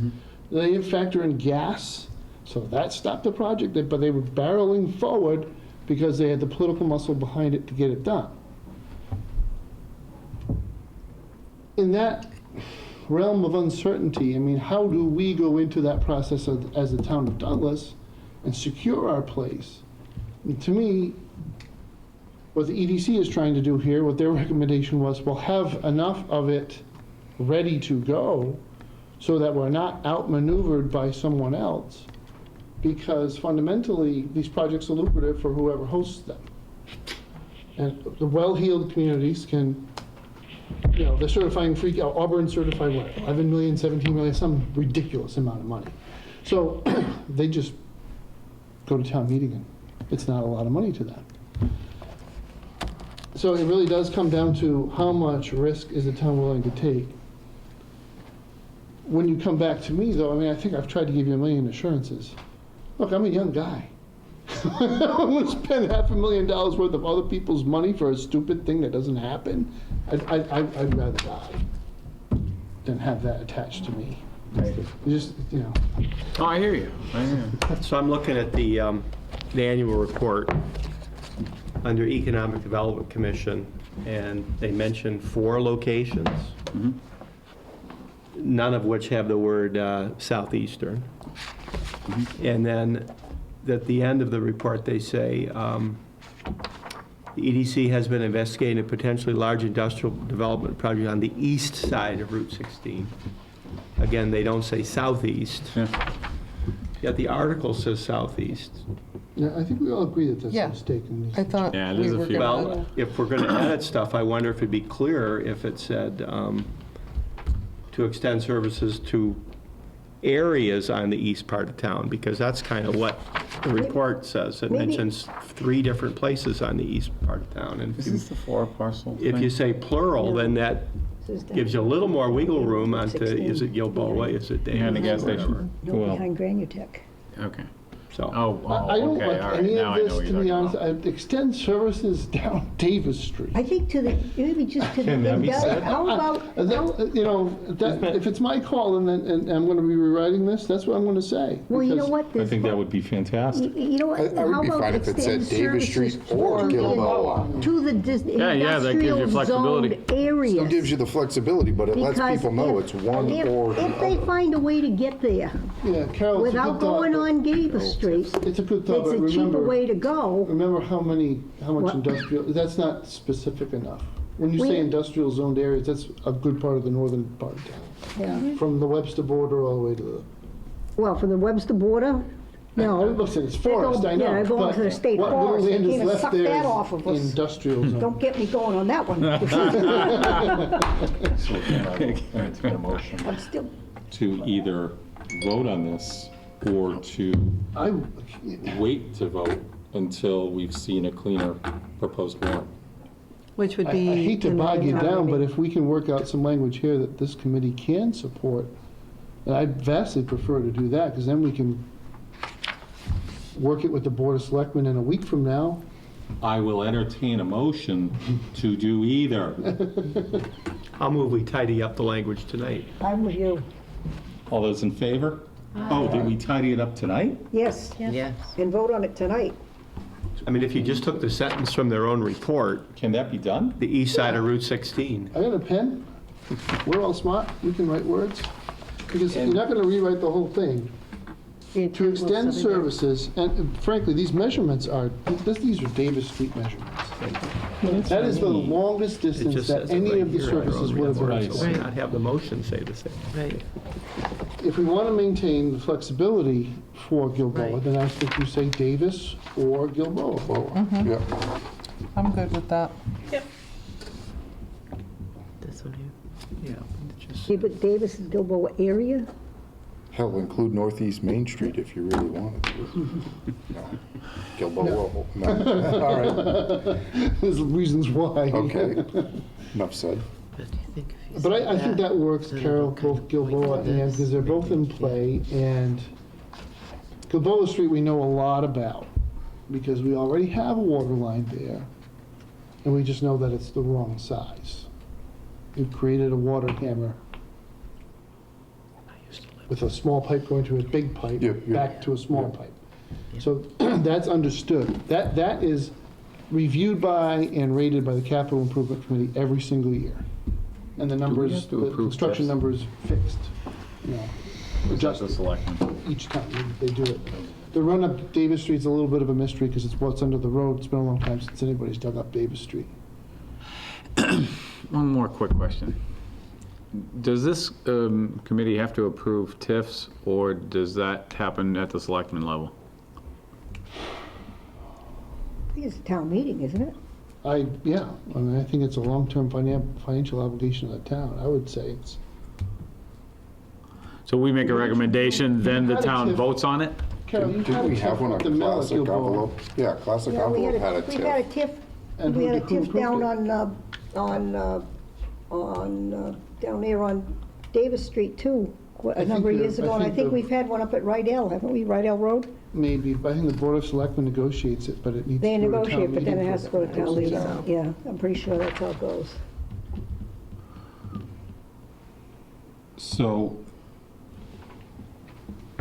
They didn't factor in gas, so that stopped the project, but they were barreling forward because they had the political muscle behind it to get it done. In that realm of uncertainty, how do we go into that process as the town of Douglas and secure our place? And to me, what the EDC is trying to do here, what their recommendation was, we'll have enough of it ready to go so that we're not outmaneuvered by someone else, because fundamentally, these projects are lucrative for whoever hosts them. And the well-heeled communities can, they're certifying free, Auburn certified what, 11 million, 17 million, some ridiculous amount of money. So they just go to town meeting and it's not a lot of money to them. So it really does come down to how much risk is the town willing to take. When you come back to me, though, I think I've tried to give you a million assurances. Look, I'm a young guy. I'm gonna spend $500,000 worth of other people's money for a stupid thing that doesn't happen. I'd rather die than have that attached to me. Just, you know. Oh, I hear you. I hear you. So I'm looking at the annual report under Economic Development Commission, and they mention 4 locations, none of which have the word Southeastern. And then at the end of the report, they say, the EDC has been investigating a potentially large industrial development project on the east side of Route 16. Again, they don't say southeast, yet the article says southeast. Yeah, I think we all agree that that's Yeah. a mistake. I thought Yeah, we there's a were few. gonna. Well, if we're going to edit stuff, I wonder if it'd be clearer if it said to extend services to areas on the east part of town, because that's kind of what the report says. It Maybe- mentions 3 different places on the east part of town. And Is this the 4 parcel if you say plural, then that This is down gives you a little more wiggle room onto, 16. is it Gilboa, is it Behind the Davis, gas or whatever. No, Well- behind Granutech. Okay. So, I don't okay, like all right. any Now of I know this, what to you're be talking honest. about. I'd extend services down Davis Street. I think to the, maybe just to the, Can that be said? how about, You know, if it's my call and I'm going to be rewriting this, that's what I'm going to say. well, you know because- what? I there's- think that would be fantastic. You know what? I would how be about fine if it said extend Davis Street services or to the- Gilboa. To the yeah, that gives you industrial flexibility. zoned areas. Still gives you the flexibility, but it lets Because people know if- it's one if- or the If they other. find a way to get there Yeah, Carol, it's a without good thought, going but- on Davis Street, It's a good thought, it's but a cheaper remember, way to go. remember how much What? industrial, that's not specific enough. When you say We- industrial zoned areas, that's a good part of the northern part of town. Yeah. From the Webster border all the way to the, Well, from the Webster border, no. listen, it's forest, I know. Yeah, going but to the state what little forest, they land is came and left sucked there that is off of us. Industrial zone. Don't get me going on that one. So again, I will entertain a motion I'm still, to either vote on this or to I, wait to vote until we've seen a cleaner proposed warrant. Which would I be. hate to in the bog you town down, but meeting. if we can work out some language here that this committee can support, and I'd vastly prefer to do that, because then we can work it with the Board of Selectmen in a week from now. I will entertain a motion to do either. I'll move we tidy up the language tonight. I'm with you. All those in favor? Oh, did we tidy it up tonight? Yes, Yes. and vote on it tonight. I mean, if you just took the sentence from their own report, Can that be done? the east side of Route 16. I got a pen. We're all smart. We can write words. Because you're not going to rewrite the whole thing. To extend services, and frankly, these measurements are, these are Davis Street measurements. That is the longest It distance just that says it any right of the here on our services own would have been. report, so why extended. not have the motion say the same? Right. If we want to maintain the flexibility for Gilboa, Right. then I think you say Davis or Gilboa. Yeah. I'm good with that. This one here. Yeah. just- See, but Davis is Gilboa area? Hell, include Northeast Main Street if you really wanted to. No. Gilboa, no. All right, There's reasons why. okay. Enough said. But do you think if you But said I think that works, then Carol, it'll kind both of Gilboa point to and, this, because they're both in maybe play, and Gilboa Street we know a lot about, because we already have a water line there, and we just know that it's the wrong size. We've created a water hammer with a small pipe going to a big pipe, Yeah, yeah. back to a small pipe. So that's understood. That is reviewed by and rated by the Capital Improvement Committee every single year. And the numbers, have to the approve construction this? numbers fixed, you know, Just adjusted a selection. each time they do it. The run up Davis Street's a little bit of a mystery because it's what's under the road. It's been a long time since anybody's dug up Davis Street. One more quick question. Does this committee have to approve TIFs, or does that happen at the selectman level? I think it's a town meeting, isn't it? Yeah, I mean, I think it's a long-term financial obligation of the town. I would say it's, So we make a recommendation, then the town votes on it? Carol, you Didn't had a we have tip one with on the mill at Classic Gilboa. Envelope? Yeah, Classic Yeah, we Envelope had a we had a tip. TIF, And we had a who TIF approved down it? down there on Davis Street too, a number of years ago, and I think the- we've had one up at Rydell, haven't we, Rydell Road? Maybe, but I think the Board of Selectmen negotiates it, but it needs to They go to town negotiate, but then it meeting has to for go to town meeting. Yeah. Yeah, I'm pretty sure that's how it goes. So,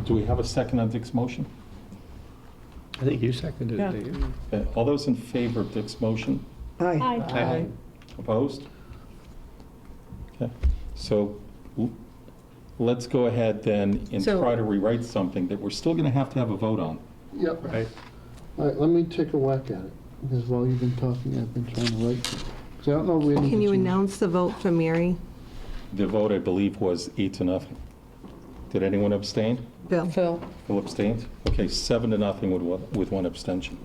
do we have a second on Dick's motion? I think you seconded Yeah. it, didn't you? All those in favor of Dick's motion? Aye. Aye. Opposed? Okay, so let's go ahead then and So- try to rewrite something that we're still going to have a vote on. Yep. Right. All right, let me take a whack at it, because while you've been talking, I've been trying to write. So I don't know where. Can you announce the vote for Mary? The vote, I believe, was 8-0. Did anyone abstain? Bill? Phil? Phil abstained? Okay, 7-0 with one abstention.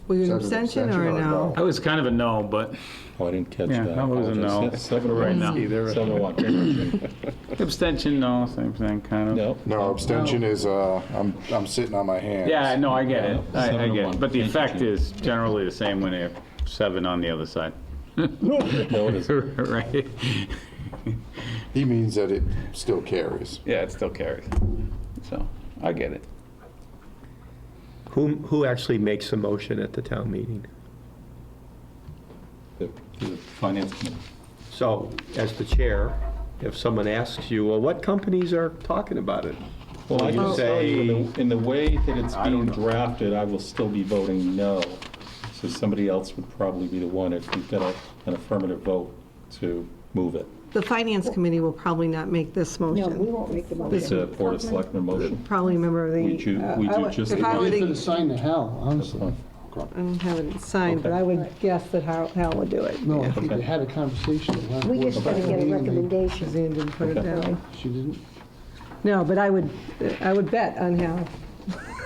Were you an Is that an abstention or a abstention or a no? no? I was kind of a no, but Oh, I didn't catch Yeah, that. that was a no. Apologize. 7-1. Right now. Either. 7-1. abstention, no, same thing, kind of. No? No, abstention is, I'm sitting on my hands. Yeah, no, I get it. Yeah, I get 7-1. it. But the Thank you, effect Jim. is generally the same when they're 7 on the other side. No, it isn't. Right? He means that it still carries. Yeah, it still carries. So, I get it. Who actually makes the motion at the town meeting? The finance committee. So, as the chair, if someone asks you, well, what companies are talking about it? Well, I You can tell you, say- in the way that it's I don't being know. drafted, I will still be voting no. So somebody else would probably be the one if we've got an affirmative vote to move it. The finance committee will probably not make this No, we motion. won't make the It's motion. a Board of Selectmen motion. Probably a member of We the, do I just would- the if I one. were They to- could assign to Hal, honestly. Fine. I don't have it signed, but Okay. I would guess that Hal would do it. No, Yeah. if you Okay. had a conversation. with last We Board of just gotta get a Selectmen meeting, recommendation. Suzanne didn't put it Okay. down. She didn't? No, but I would bet on Hal.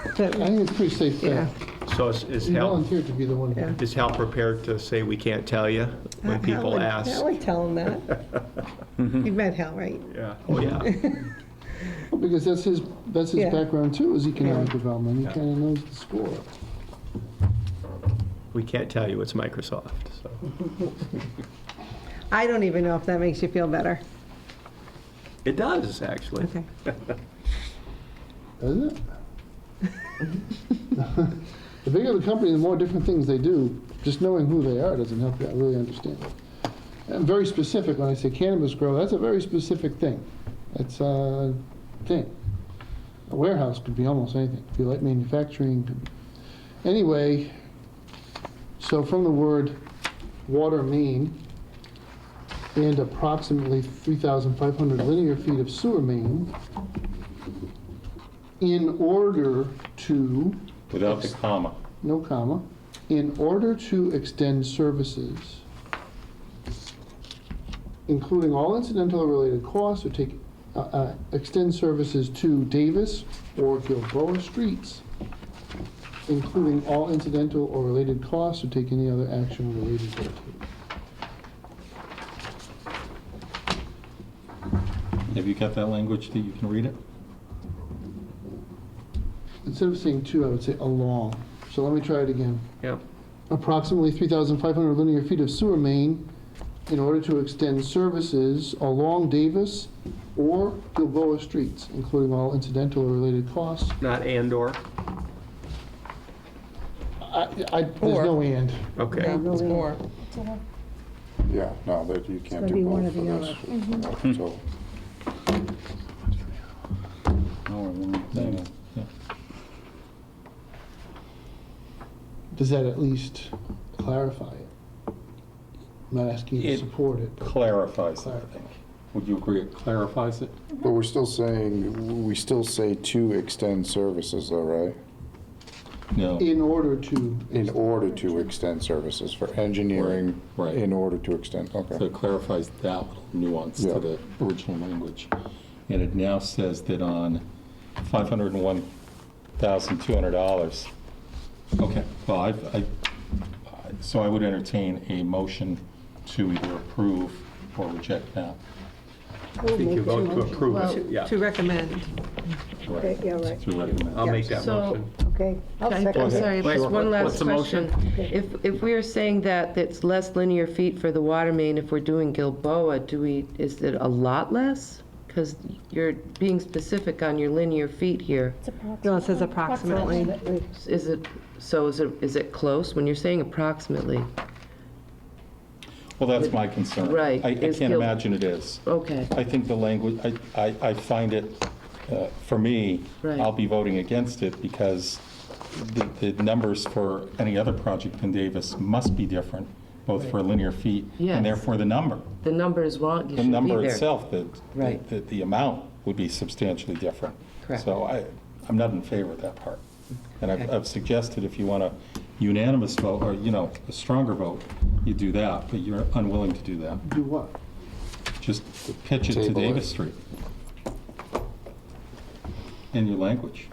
I think it's pretty safe Yeah. bet. So is He Hal, volunteered to be the one. Yeah. is Hal prepared to say, we can't tell you when people ask? Hal would tell him that. You've met Hal, right? Yeah, oh, yeah. Because that's his Yeah. background too, is economic Yeah. development. He Yeah. kind of knows the score. We can't tell you, it's Microsoft, so. I don't even know if that makes you feel better. It does, actually. Okay. Doesn't it? The bigger the company, the more different things they do. Just knowing who they are doesn't help you really understand it. I'm very specific when I say cannabis grow, that's a very specific thing. It's a thing. A warehouse could be almost anything. Could be light manufacturing. Anyway, so from the word water main and approximately 3,500 linear feet of sewer main, in order to, Without the comma. no comma, in order to extend services, including all incidental or related costs, or extend services to Davis or Gilboa streets, including all incidental or related costs, or take any other action related thereto. Have you got that language that you can read it? Instead of saying to, I would say along. So let me try it again. Yep. Approximately 3,500 linear feet of sewer main in order to extend services along Davis or Gilboa streets, including all incidental or related costs. Not and/or? There's no and. Okay. Yeah, it's more. Yeah, no, that you can't gotta be do one both or for the this. So, Yeah. Does that at least clarify it? I'm not asking you to It support it, but Clarifies it, I think. Would you agree it clarifies it? but we're still saying, we still say to extend services though, right? No. in order to. In order to extend services for engineering, Right, right. in order to extend, So okay. it clarifies that little nuance Yeah. to the original language. And it now says that on $501,200. Okay, well, so I would entertain a motion to either approve or reject that. I think you vote to approve Well, it, yeah. To recommend. Okay, yeah, right. To recommend. I'll make that So- motion. Okay, I'll Okay, second I'm it. sorry, Wait, just one what's last the motion? question. If we are saying that it's less linear feet for the water main, if we're doing Gilboa, is it a lot less? because you're being specific on your linear feet here. It's approximately. No, it says approximately. Is it close? When you're saying approximately, Well, that's my concern. Right. I Is can't Gil- imagine it is. okay, I think the language, I find it, for me, Right. I'll be voting against it because the numbers for any other project in Davis must be different, both for linear feet Yes. and therefore the number. the number is wrong, you The shouldn't be number there. itself, Right. the amount would be substantially different. Correct. So I'm not in favor of that part. And Okay. I've suggested if you want a unanimous vote, or, a stronger vote, you do that, but you're unwilling to do that. Do what? Just pitch it to Table it. Davis Street. In your language.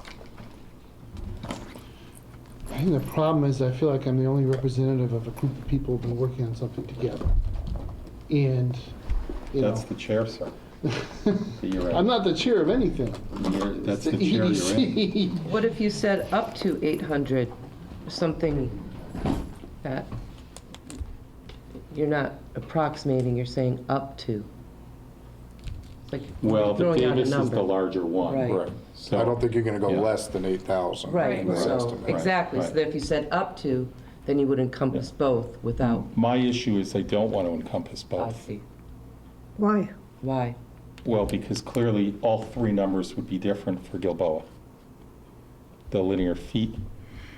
I think the problem is I feel like I'm the only representative of a group of people who've been working on something together. And, That's the chair, sir. You're I'm right. not the chair of anything. That's the It's chair you're in. EDC. What if you said up to 800, something that, you're not approximating, you're saying up to? It's like Well, the throwing out a Davis is number. the larger one. Right. So I don't think you're going to go Yeah. less than 8,000. Right, in this so, estimate. exactly, so right. that if you said up to, then you would encompass both without, My issue is I don't want to encompass I both. see, Why? why? Well, because clearly all three numbers would be different for Gilboa. The linear feet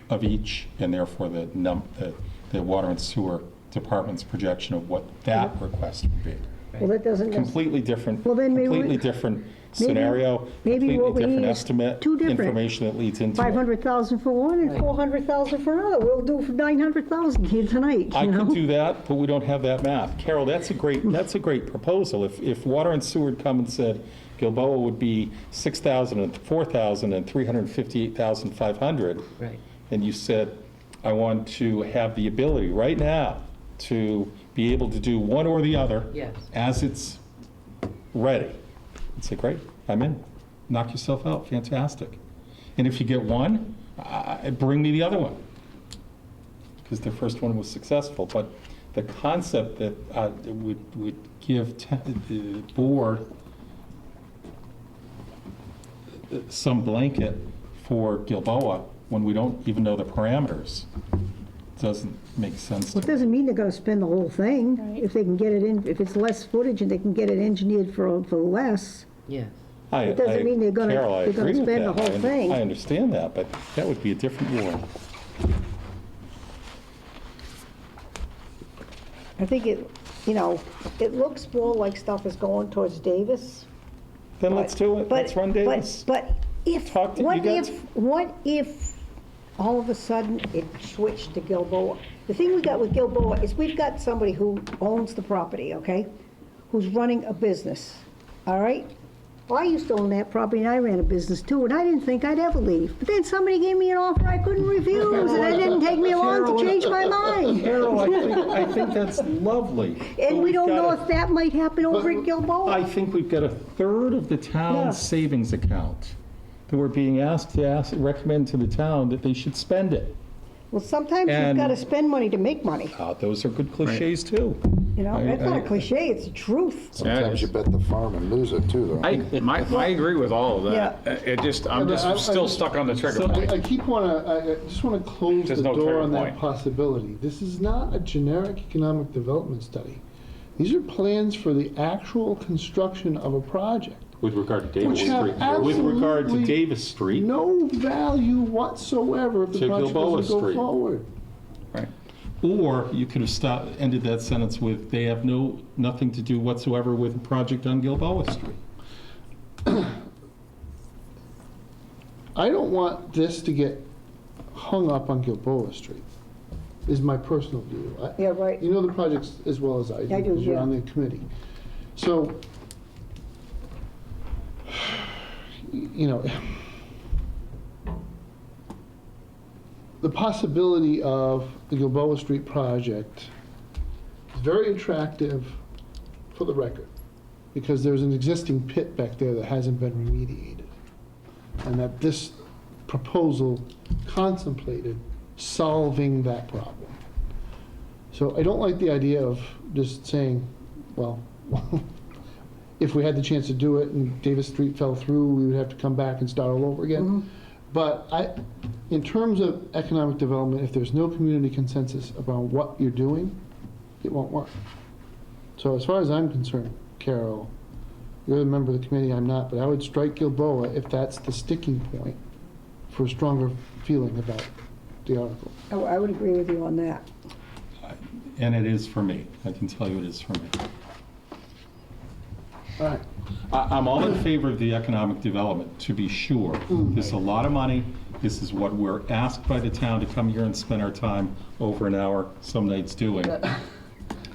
of each, and therefore the water and sewer department's projection of what that request would be. Well, that doesn't, Completely different, Well, then maybe we- completely different scenario, maybe what completely we different need is estimate, two different. information that leads into it. 500,000 for one and 400,000 for another. We'll do for 900,000 here tonight, I you know? could do that, but we don't have that math. Carol, that's a great proposal. If water and sewer had come and said Gilboa would be 6,000 and 4,000 and 358,500, Right. and you said, I want to have the ability right now to be able to do one or the other Yes. as it's ready. I'd say, great, I'm in. Knock yourself out, fantastic. And if you get one, bring me the other one, because the first one was successful. But the concept that would give the board some blanket for Gilboa when we don't even know the parameters doesn't make sense Well, to it me. doesn't mean they're gonna spend the whole thing. Right. If they can get it in, if it's less footage and they can get it engineered for less. Yes. It doesn't mean they're gonna- Carol, I they're gonna agree with spend the that. whole thing. I understand that, but that would be a different world. I think it looks more like stuff is going towards Davis. Then let's do it, let's run Davis. But if, Talk to- you guys- what if all of a sudden it switched to Gilboa? The thing we got with Gilboa is we've got somebody who owns the property, okay? Who's running a business, all right? Well, I used to own that property and I ran a business too, and I didn't think I'd ever leave. But then somebody gave me an offer I couldn't refuse, and it didn't take me long to change my mind. Carol, I think that's lovely. But And we we've don't got know a- if that might happen over at I Gilboa. think we've got a third of the Yeah. town's savings account that we're being asked to recommend to the town that they should spend it. Well, sometimes you've And- got to spend money to make money, Those are good cliches, too. you know? That's not a cliche, it's the truth. Sometimes you bet the farm and lose it too, though. I agree with all of that. It just, I'm Yeah, but I- just still stuck on the trigger point. I just want to close There's the no door trigger on that point. possibility. This is not a generic economic development study. These are plans for the actual construction of a project. With regard to Which Davis have Street. With regard to absolutely Davis Street. No value whatsoever if the To project Gilboa doesn't go Street. forward. Right. Or you could have ended that sentence with, they have nothing to do whatsoever with a project on Gilboa Street. I don't want this to get hung up on Gilboa Street, is my personal view. Yeah, right. You know the projects as well as I do. I do, because you're yeah. on the committee. So, the possibility of the Gilboa Street project is very attractive for the record, because there's an existing pit back there that hasn't been remediated. And that this proposal contemplated solving that problem. So I don't like the idea of just saying, well, if we had the chance to do it and Davis Street fell through, we would have to come back and start all over again. But in terms of economic development, if there's no community consensus about what you're doing, it won't work. So as far as I'm concerned, Carol, you're a member of the committee, I'm not, but I would strike Gilboa if that's the sticking point for a stronger feeling about the article. I would agree with you on that. And it is for me. I can tell you it is for me. All right. I'm all in favor of the economic development, to be sure. There's a lot of money. This is what we're asked by the town to come here and spend our time over an hour, some nights doing.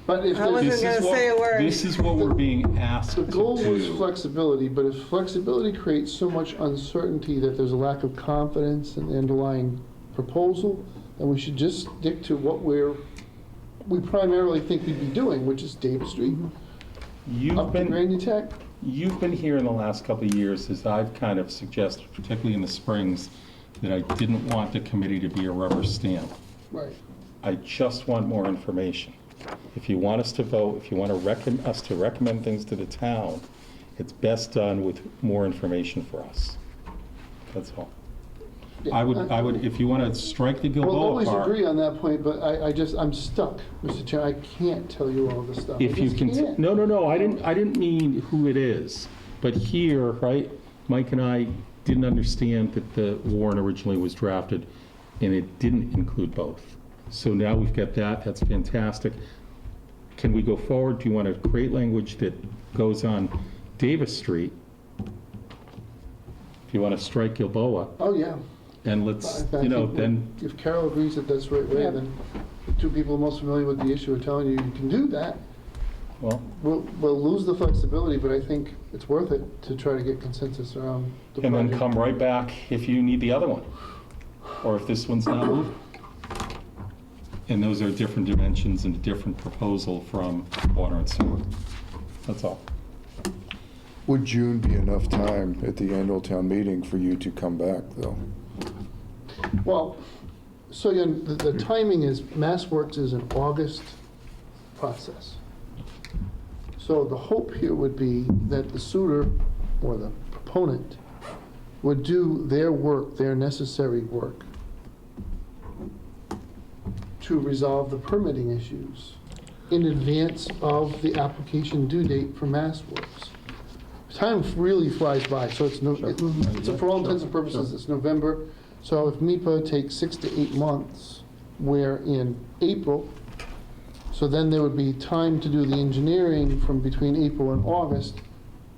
But if I wasn't This is gonna what- say a word. This is what we're being asked to the goal was do. flexibility, but if flexibility creates so much uncertainty that there's a lack of confidence in the underlying proposal, then we should just stick to what we primarily think we'd be doing, which is Davis Street, You've up to been, Granny Tech. you've been here in the last couple of years, as I've kind of suggested, particularly in the springs, that I didn't want the committee to be a rubber stamp. Right. I just want more information. If you want us to vote, if you want us to recommend things to the town, it's best done with more information for us. That's all. I would, if you want to strike the We'll Gilboa always part, agree on that point, but I'm stuck, Mr. Chair. I can't tell you all this stuff. I if you just can, can't. no, I didn't mean who it is. But here, right, Mike and I didn't understand that the warrant originally was drafted and it didn't include both. So now we've got that, that's fantastic. Can we go forward? Do you want to create language that goes on Davis Street? If you want to strike Gilboa, Oh, yeah. and let's, I you know, think then, If Carol agrees that that's the right way, then the two people most familiar with the issue are telling you you can do that. well, We'll lose the flexibility, but I think it's worth it to try to get consensus around the and then project. come right back if you need the other one, or if this one's not moving. And those are different dimensions and a different proposal from water and sewer. That's all. Would June be enough time at the annual town meeting for you to come back, though? Well, so again, the timing is, MassWorks is an August process. So the hope here would be that the suitor, or the proponent, would do their work, their necessary work, to resolve the permitting issues in advance of the application due date for MassWorks. Time really flies by, so it's for all intents and purposes, it's November. So if MIPA takes 6 to 8 months, we're in April. So then there would be time to do the engineering from between April and August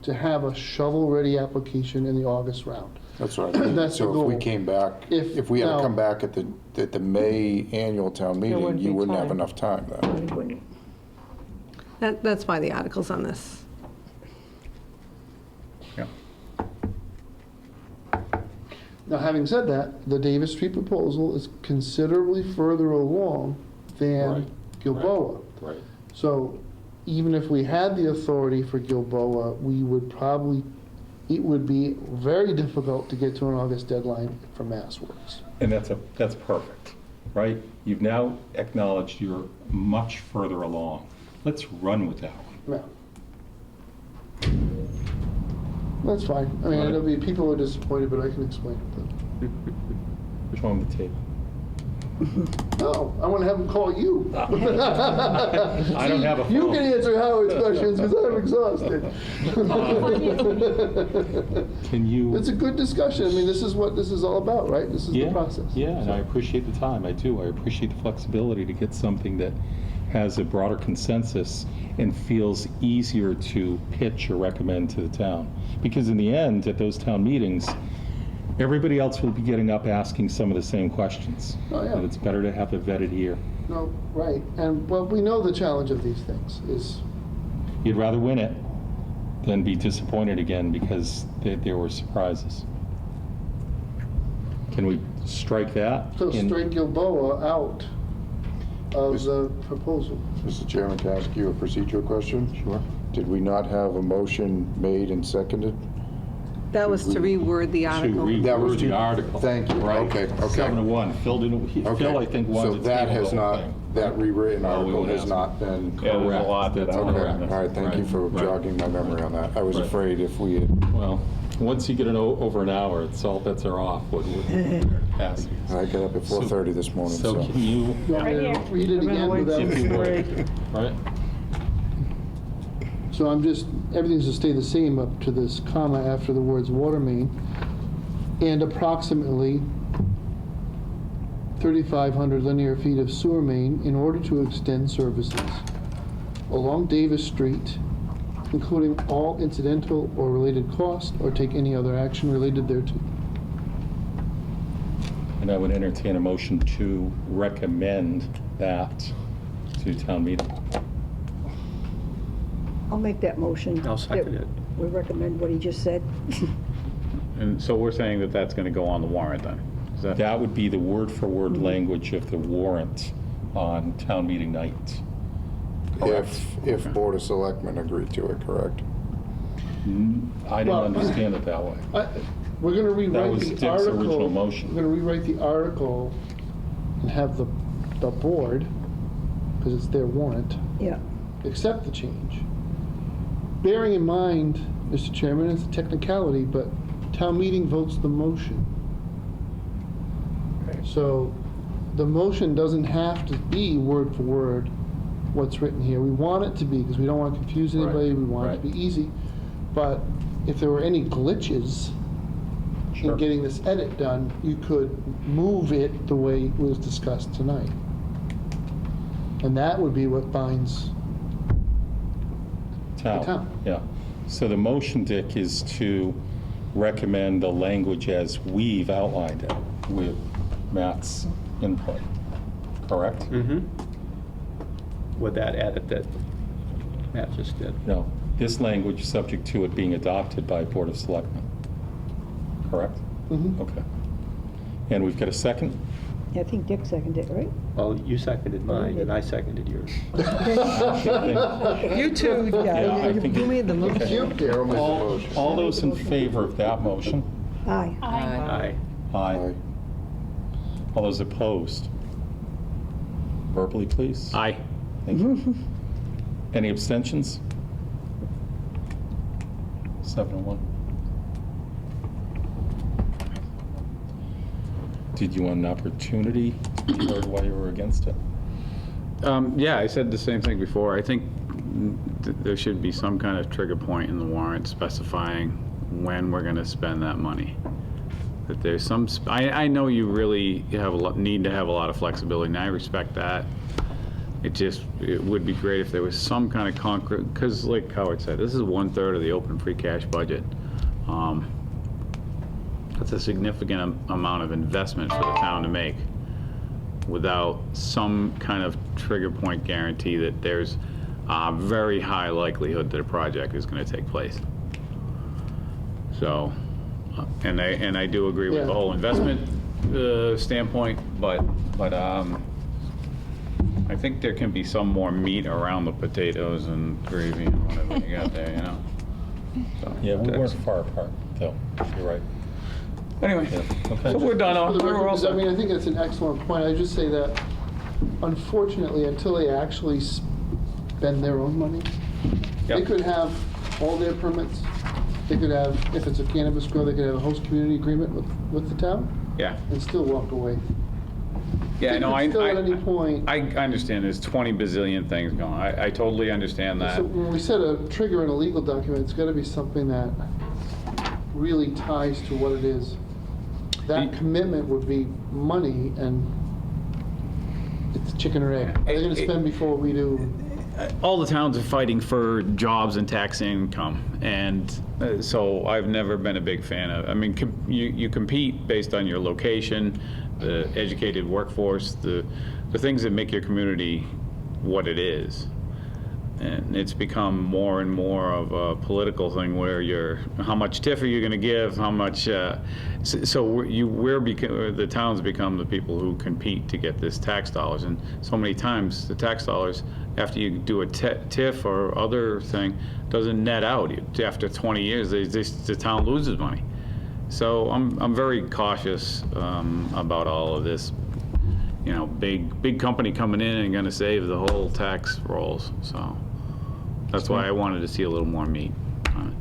to have a shovel-ready application in the August round. That's what I mean. That's the So if we goal. came back, If- if we had to now- come back at the May annual town meeting, wouldn't you be wouldn't have time. enough time then. It wouldn't. That's why the article's on this. Yeah. Now, having said that, the Davis Street proposal is considerably further along than Right, Gilboa. Right. So even if we had the authority for Gilboa, it would be very difficult to get to an August deadline for MassWorks. And that's perfect, right? You've now acknowledged you're much further along. Let's run with that one. Yeah. That's fine. I mean, I know people are disappointed, but I can explain it. Which one with the tape? No, I want to have them call you. I don't have a You phone. can answer Howard's questions because I'm exhausted. Can you? It's a good discussion. I mean, this is what this is all about, right? This is the Yeah, process. yeah, and I appreciate the time, I do. I appreciate the flexibility to get something that has a broader consensus and feels easier to pitch or recommend to the town. Because in the end, at those town meetings, everybody else will be getting up asking some of the same questions. Oh, yeah. And it's better to have it vetted here. No, right. And, well, we know the challenge of these things is, You'd rather win it than be disappointed again because there were surprises. Can we strike that? so in- straight Gilboa out of the proposal. Mr. Chairman, can I ask you a procedural question? Sure. Did we not have a motion made and seconded? That was to reword the To article. That was reword the to- article. Thank you. Right? Okay, okay. 7-1. Phil, I think, Okay, wanted to so that table has the whole not, thing. that rewritten Oh, we article would has ask. not been. Yeah, there's a lot that That's I don't Okay, know. all right, thank you for Right. jogging my memory on that. I was Right. afraid if we had, Well, once you get over an hour, it's all bets are off. What pass? I got up at 4:30 this morning, So so. can you, You want me to Right here. read it again without if you would, right? So I'm just, everything's to stay the same up to this comma after the words water main, and approximately 3,500 linear feet of sewer main in order to extend services along Davis Street, including all incidental or related costs, or take any other action related thereto. And I would entertain a motion to recommend that to town meeting. I'll make that motion. I'll second it. We recommend what he just said. And so we're saying that that's going to go on the warrant then? Is that? That would be the word-for-word language of the warrant on town meeting night. If Board of Selectmen agreed to it, correct? I didn't Well, understand it that way. We're going to That rewrite was the Dick's article. original motion. We're going to rewrite the article and have the board, because it's their warrant, Yeah. accept the change. Bearing in mind, Mr. Chairman, it's a technicality, but town meeting votes the motion. So the motion doesn't have to be word for word what's written here. We want it to be, because we don't want to confuse anybody, we want it to be easy. But if there were any glitches Sure. in getting this edit done, you could move it the way it was discussed tonight. And that would be what binds the town. Yeah. So the motion, Dick, is to recommend the language as we've outlined it with Matt's input, correct? Mm-hmm. With that edit that Matt just did. No, this language subject to it being adopted by Board of Selectmen, correct? Mhm. Okay. And we've got a second? I think Dick seconded it, right? Well, you seconded mine, and I seconded yours. You two, Yeah, I think who it- made the motion? Darryl made the All motion. all those in favor of that motion? Aye. Aye. Aye. All those opposed? Verbally, please. Aye. Thank you. Any abstentions? 7-1. Did you want an opportunity to be heard why you were against it? Yeah, I said the same thing before. I think there should be some kind of trigger point in the warrant specifying when we're going to spend that money. That there's some, I know you really have need to have a lot of flexibility, and I respect that. It would be great if there was some kind of concrete, because like Howard said, this is 1/3 of the open free cash budget. That's a significant amount of investment for the town to make without some kind of trigger point guarantee that there's a very high likelihood that a project is going to take place. So, and I do agree with the whole investment standpoint, but I think there can be some more meat around the potatoes and gravy and whatever you got there, you know? So, Yeah, we weren't that's- far apart, though. You're right. Anyway, Yeah, okay. so we're done. For the We're record, all 'cause I set. mean, I think that's an excellent point. I just say that, unfortunately, until they actually spend their own money, they Yep. could have all their permits. They could have, if it's a cannabis grow, they could have a host community agreement with the town Yeah, and still walk away. yeah, They no, could still at any point. I understand there's 20 bazillion things going on. I totally understand that. So when we set a trigger in a legal document, it's got to be something that really ties to what it is. That commitment would be money, and it's chicken or egg. Are they going to spend before we do? All the towns are fighting for jobs and tax income, and so I've never been a big fan of, I mean, you compete based on your location, the educated workforce, the things that make your community what it is. And it's become more and more of a political thing where how much TIF are you going to give, how much, so the towns become the people who compete to get this tax dollars. And so many times the tax dollars, after you do a TIF or other thing, doesn't net out. After 20 years, the town loses money. So I'm very cautious about all of this. you know, big company coming in and gonna save the whole tax rolls, so that's why I wanted to see a little more meat on it.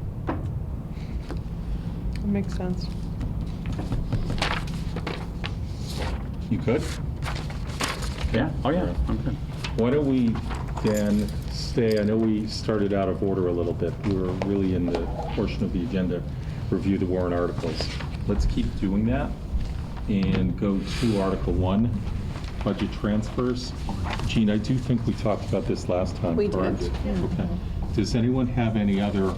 That makes sense. You good? Yeah, oh yeah, I'm good. Why don't we then stay, I know we started out of order a little bit. We were really in the portion of the agenda, review the warrant articles. Let's keep doing that and go to Article 1, budget transfers. Jean, I do think we talked about this last time, We correct? did, Okay. Does anyone have any other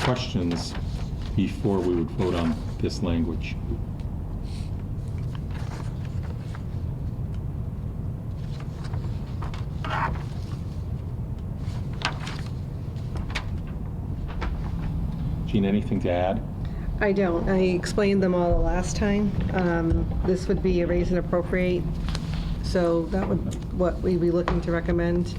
questions before we would vote on this language? Jean, anything to add? I don't. I explained them all the last time. This would be a raise and appropriate, so that would, what we'd be looking to recommend.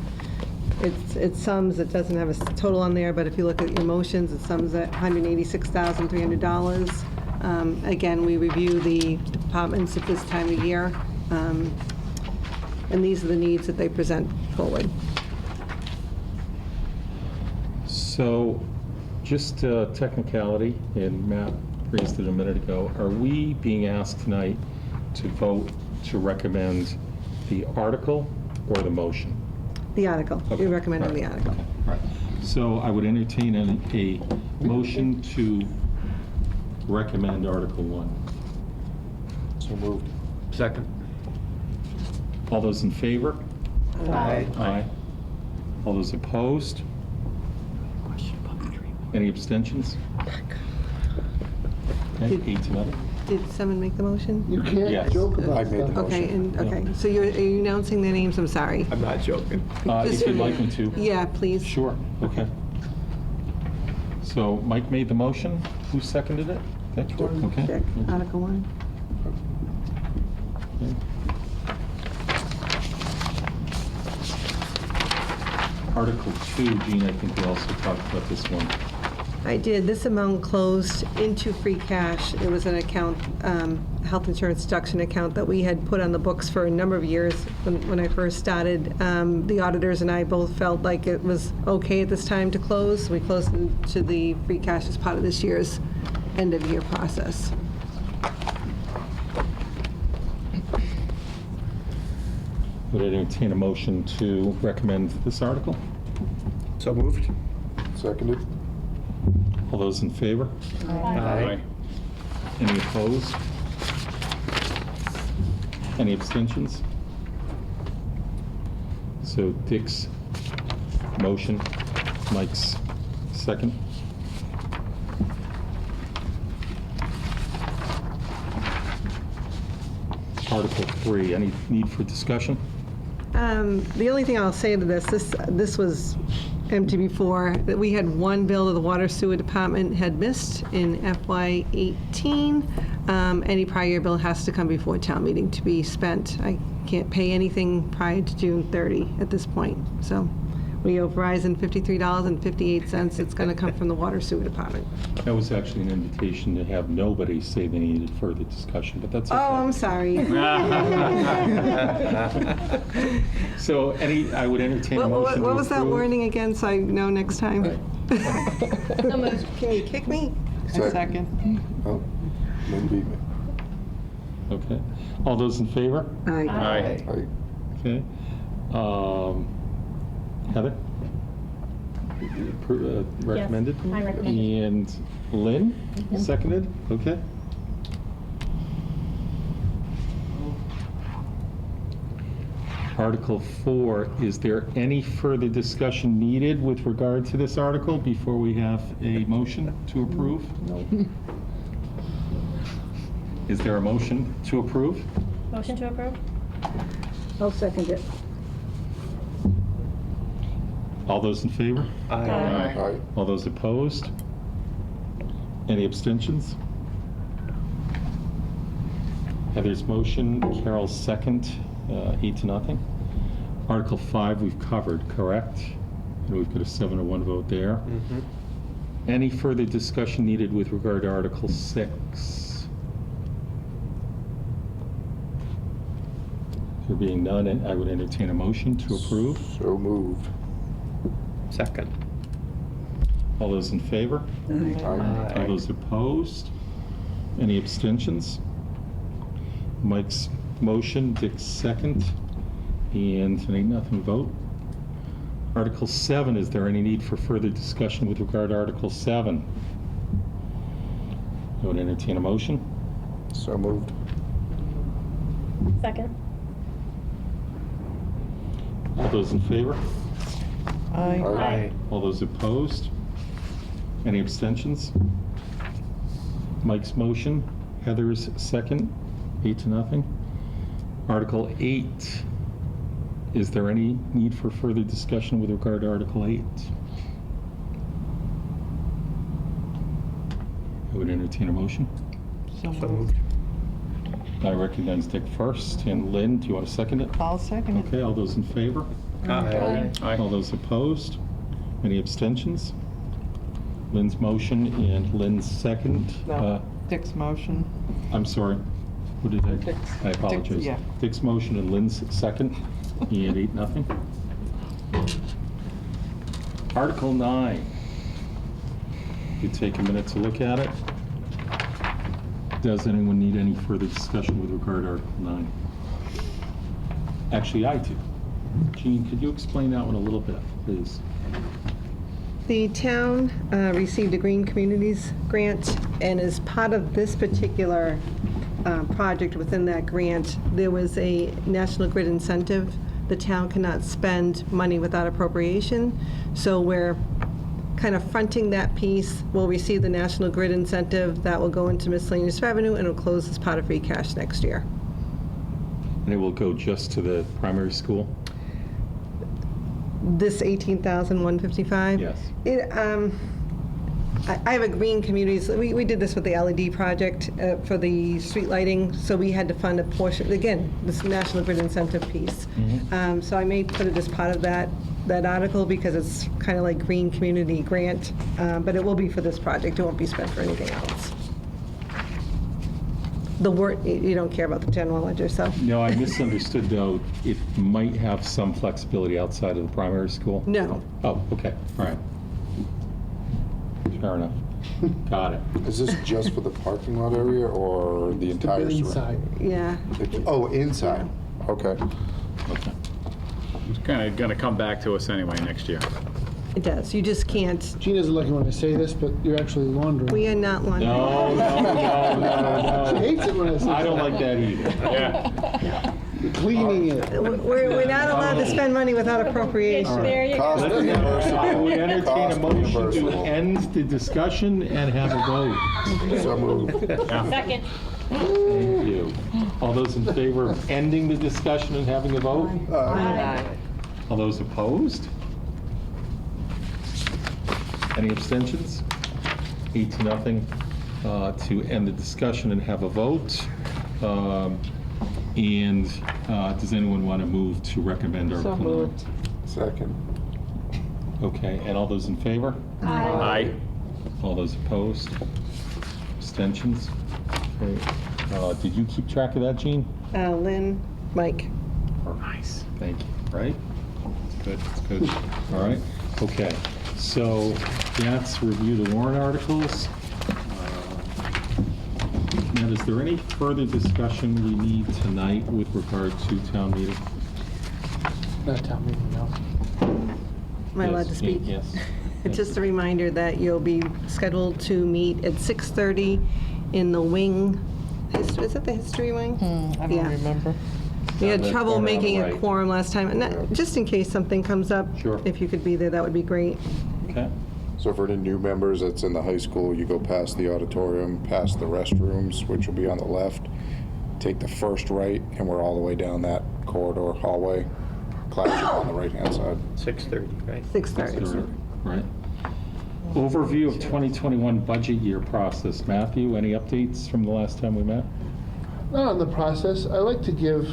It sums, it doesn't have a total on there, but if you look at your motions, it sums at $186,300. Again, we review the departments at this time of year, and these are the needs that they present forward. So, just technicality, and Matt raised it a minute ago, are we being asked tonight to vote to recommend the article or the motion? The article. Okay. You're recommending the Right. article. Okay. Right. So I would entertain a motion to recommend Article 1. So moved. Second. All those in favor? Aye. Aye. All those opposed? Any abstentions? Okay, 8-0. Did someone make the motion? You can't Yes. joke I about made the stuff. motion. Okay, okay. So are you announcing their names? I'm sorry. I'm not joking. If you'd like me to. Yeah, please. Sure, okay. So Mike made the motion. Who seconded it? Okay. Check. Article 1. Article 2, Gene, I think we also talked about this one. I did. This amount closed into free cash. It was an account, health insurance deduction account that we had put on the books for a number of years when I first started. The auditors and I both felt like it was okay at this time to close. We closed into the free cash as part of this year's end-of-year process. Would I entertain a motion to recommend this article? So moved? Seconded. All those in favor? Aye. Any opposed? Any abstentions? So Dick's motion, Mike's second. Article 3, any need for discussion? The only thing I'll say to this was empty before, that we had one bill that the Water Sewer Department had missed in FY '18. Any prior year bill has to come before town meeting to be spent. I can't pay anything prior to June 30 at this point. So we owe Verizon $53.58. It's going to come from the Water Sewer Department. That was actually an invitation to have nobody say they needed further discussion, but that's okay. Oh, I'm sorry. So I would entertain a motion to What was that approve. wording again, so I know next time? So moved. Can you kick me? Second. Oh, then beat me. Okay. All those in favor? Aye. Aye. Aye. Okay. Heather? Recommended? I recommend it. And Lynn? Seconded? Okay. Article 4, is there any further discussion needed with regard to this article before we have a motion to approve? No. Is there a motion to approve? Motion to approve? I'll second it. All those in favor? Aye. Aye. All those opposed? Any abstentions? Heather's motion, Carol's second, 8-0. Article 5 we've covered, correct? And we've got a 7-1 vote there. Any further discussion needed with regard to Article 6? There being none, I would entertain a motion to approve. So moved. Second. All those in favor? Aye. All those opposed? Any abstentions? Mike's motion, Dick's second, and an 8-0 vote. Article 7, is there any need for further discussion with regard to Article 7? I would entertain a motion. So moved. Second. All those in favor? Aye. All those opposed? Any abstentions? Mike's motion, Heather's second, 8-0. Article 8, is there any need for further discussion with regard to Article 8? I would entertain a motion. So moved. I recognize Dick first, and Lynn, do you want to second it? I'll second it. Okay, all those in favor? Aye. All those opposed? Any abstentions? Lynn's motion and Lynn's second. No, Dick's motion. I'm sorry. What did I? Dick's- I apologize. Dick's, yeah. Dick's motion and Lynn's second, and 8-0. Article 9. You take a minute to look at it. Does anyone need any further discussion with regard to Article 9? Actually, I do. Jean, could you explain that one a little bit, please? The town received a Green Communities grant, and as part of this particular project within that grant, there was a National Grid incentive. The town cannot spend money without appropriation, so we're kind of fronting that piece. We'll receive the National Grid incentive, that will go into miscellaneous revenue, and it'll close as part of free cash next year. And it will go just to the primary school? This 18,155? Yes. I have a Green Communities, we did this with the LED project for the street lighting, so we had to fund a portion, again, this National Grid incentive piece. So I may put it as part of that article because it's kind of like Green Community grant, but it will be for this project, it won't be spent for anything else. The word, you don't care about the general ledger, so. No, I misunderstood, though. It might have some flexibility outside of the primary school? No. Oh, okay, all right. Fair enough. Got it. Is this just for the parking lot area or the entire? The inside. Yeah. Oh, inside. Okay. Okay. It's kind of going to come back to us anyway next year. It does, you just can't, Gina's lucky when I say this, but you're actually laundering. we are not laundering. No. She hates it when I say I don't that. like that either. Yeah. You're cleaning it. We're not allowed to spend money without appropriation. There you Cost go. reimbursable. I would entertain a Cost motion to reimbursable. end the discussion and have a vote. So moved. Second. Thank you. All those in favor of ending the discussion and having a vote? All those opposed? Any abstentions? 8-0 to end the discussion and have a vote. And does anyone want to move to recommend Article 9? moved. Second. Okay, and all those in favor? Aye. All those opposed? Abstentions? Okay. Did you keep track of that, Jean? Lynn, Mike. Nice. Thank you. Right? It's good, it's good. All right, okay. So that's review the warrant articles. Now, is there any further discussion we need tonight with regard to town meeting? Not town meeting, no. Am I allowed to Yes, speak? Yes. Just a reminder that you'll be scheduled to meet at 6:30 in the wing. Is it the history wing? I don't Yeah. remember. We had Down that trouble corner on the making a right. quorum last time, and just in case something comes up. Sure. If you could be there, that would be great. Okay. So for any new members that's in the high school, you go past the auditorium, past the restrooms, which will be on the left, take the first right, and we're all the way down that corridor hallway. Classroom on the right-hand side. 6:30, right? 6:30. Right. Overview of 2021 budget year process. Matthew, any updates from the last time we met? Not on the process. I like to give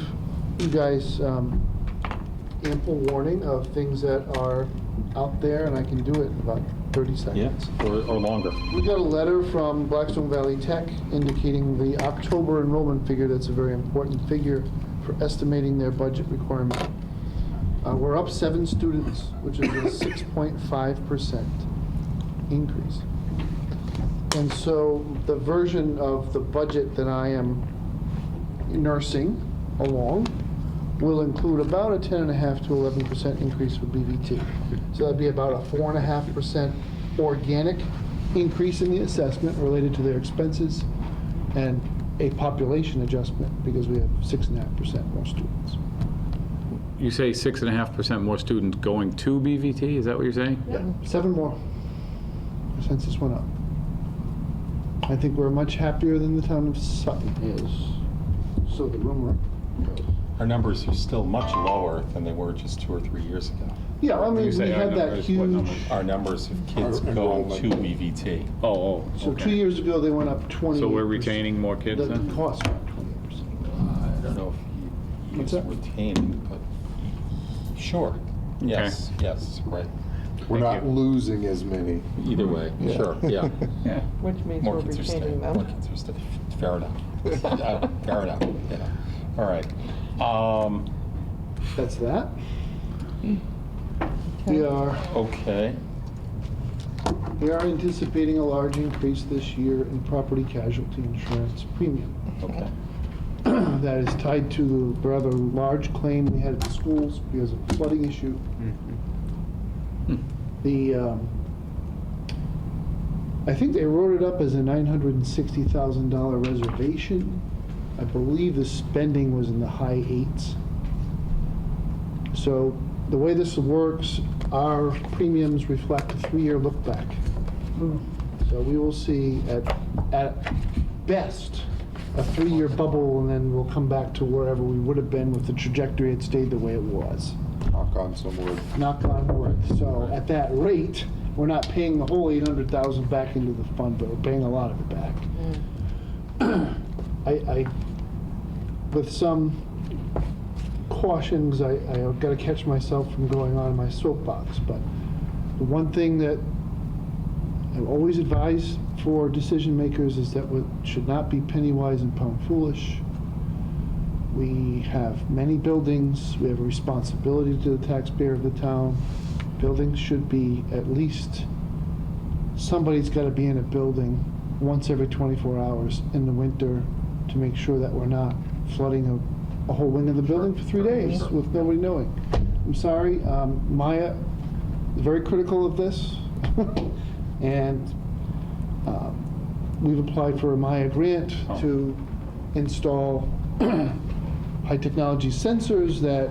you guys ample warning of things that are out there, and I can do it in about 30 seconds. Yeah, or longer. We got a letter from Blackstone Valley Tech indicating the October enrollment figure. That's a very important figure for estimating their budget requirement. We're up 7 students, which is a 6.5% increase. And so the version of the budget that I am nursing along will include about a 10.5 to 11% increase for BVT. So that'd be about a 4.5% organic increase in the assessment related to their expenses and a population adjustment because we have 6.5% more students. You say 6.5% more students going to BVT, is that what you're saying? Yeah, 7 more. The census went up. I think we're much happier than the town of Sutton is. So the rumor goes. Our numbers are still much lower than they were just 2 or 3 years ago. Yeah, I mean, you say we our had that numbers, what numbers? huge, Our numbers of kids Our going to enrollment. BVT. Oh, so okay. 2 years ago, they went up 20. So we're retaining more kids The then? costs went up 20%. I don't know if you What's use that? retaining, but sure. Yes, yes, right. We're Thank not you. losing as many. Either way, Yeah. sure, yeah. Yeah. Which means More we're kids are retaining staying, them. more kids are staying. Fair enough. Fair enough, yeah. All right. That's that. We are Okay, anticipating a large increase this year in property casualty insurance premium. okay. That is tied to the rather large claim we had at the schools because of the flooding issue. I think they wrote it up as a $960,000 reservation. I believe the spending was in the high 8s. So the way this works, our premiums reflect a 3-year look back. So we will see at best a 3-year bubble, and then we'll come back to wherever we would have been if the trajectory had stayed the way it was. Knock on some wood. Knock on wood. So at that rate, we're not paying the whole 800,000 back into the fund, but we're paying a lot of it back. I with some cautions, I've got to catch myself from going on my soapbox, but the one thing that I always advise for decision makers is that we should not be penny wise and pound foolish. We have many buildings. We have a responsibility to the taxpayer of the town. Buildings should be at least, somebody's got to be in a building once every 24 hours in the winter to make sure that we're not flooding a whole wing of the building for 3 days with nobody knowing. I'm sorry, Maya is very critical of this. And we've applied for a Maya grant to install high technology sensors that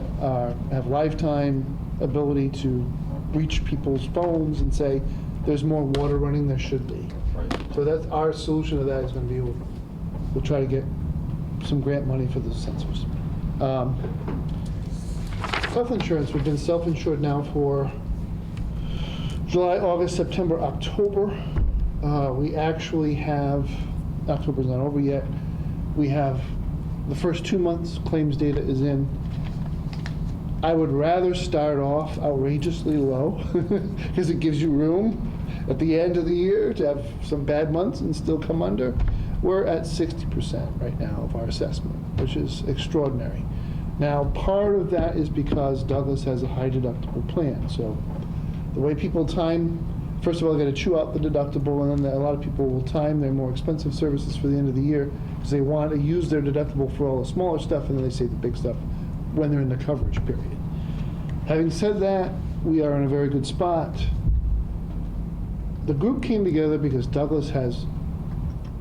have lifetime ability to reach people's phones and say, there's more water running, there should be. Right. So that's our solution to that is going to be, we'll try to get some grant money for the sensors. Self-insurance, we've been self-insured now for July, August, September, October. We actually have, October's not over yet, we have the first 2 months claims data is in. I would rather start off outrageously low because it gives you room at the end of the year to have some bad months and still come under. We're at 60% right now of our assessment, which is extraordinary. Now, part of that is because Douglas has a high deductible plan. So the way people time, first of all, they got to chew out the deductible, and then a lot of people will time their more expensive services for the end of the year because they want to use their deductible for all the smaller stuff, and then they save the big stuff when they're in the coverage period. Having said that, we are in a very good spot. The group came together because Douglas has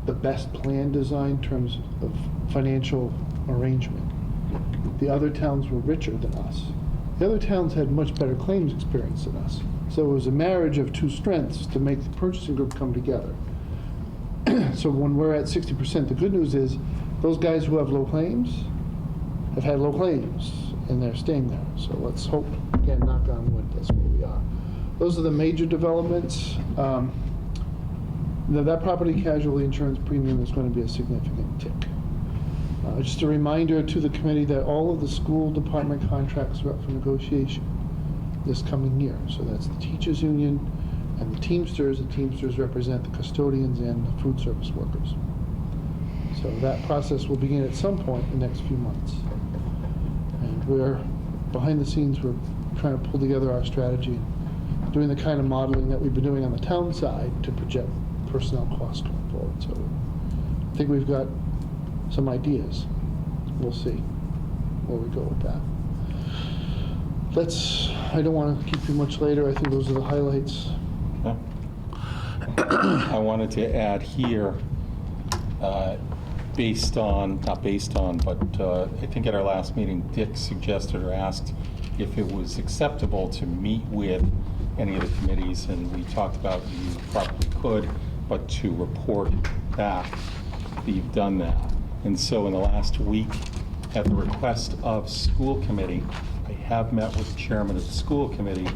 the best plan design in terms of financial arrangement. The other towns were richer than us. The other towns had much better claims experience than us. So it was a marriage of two strengths to make the purchasing group come together. So when we're at 60%, the good news is those guys who have low claims have had low claims, and they're staying there. So let's hope, again, knock on wood, that's where we are. Those are the major developments. That property casualty insurance premium is going to be a significant tick. Just a reminder to the committee that all of the school department contracts are up for negotiation this coming year. So that's the teachers union and the Teamsters. The Teamsters represent the custodians and the food service workers. So that process will begin at some point in the next few months. And we're, behind the scenes, we're trying to pull together our strategy, doing the kind of modeling that we've been doing on the town side to project personnel costs going forward. So I think we've got some ideas. We'll see where we go with that. I don't want to keep you much later. I think those are the highlights. Yeah. I wanted to add here, not based on, but I think at our last meeting, Dick suggested or asked if it was acceptable to meet with any of the committees, and we talked about you probably could, but to report back that you've done that. And so in the last week, at the request of school committee, I have met with the chairman of the school committee.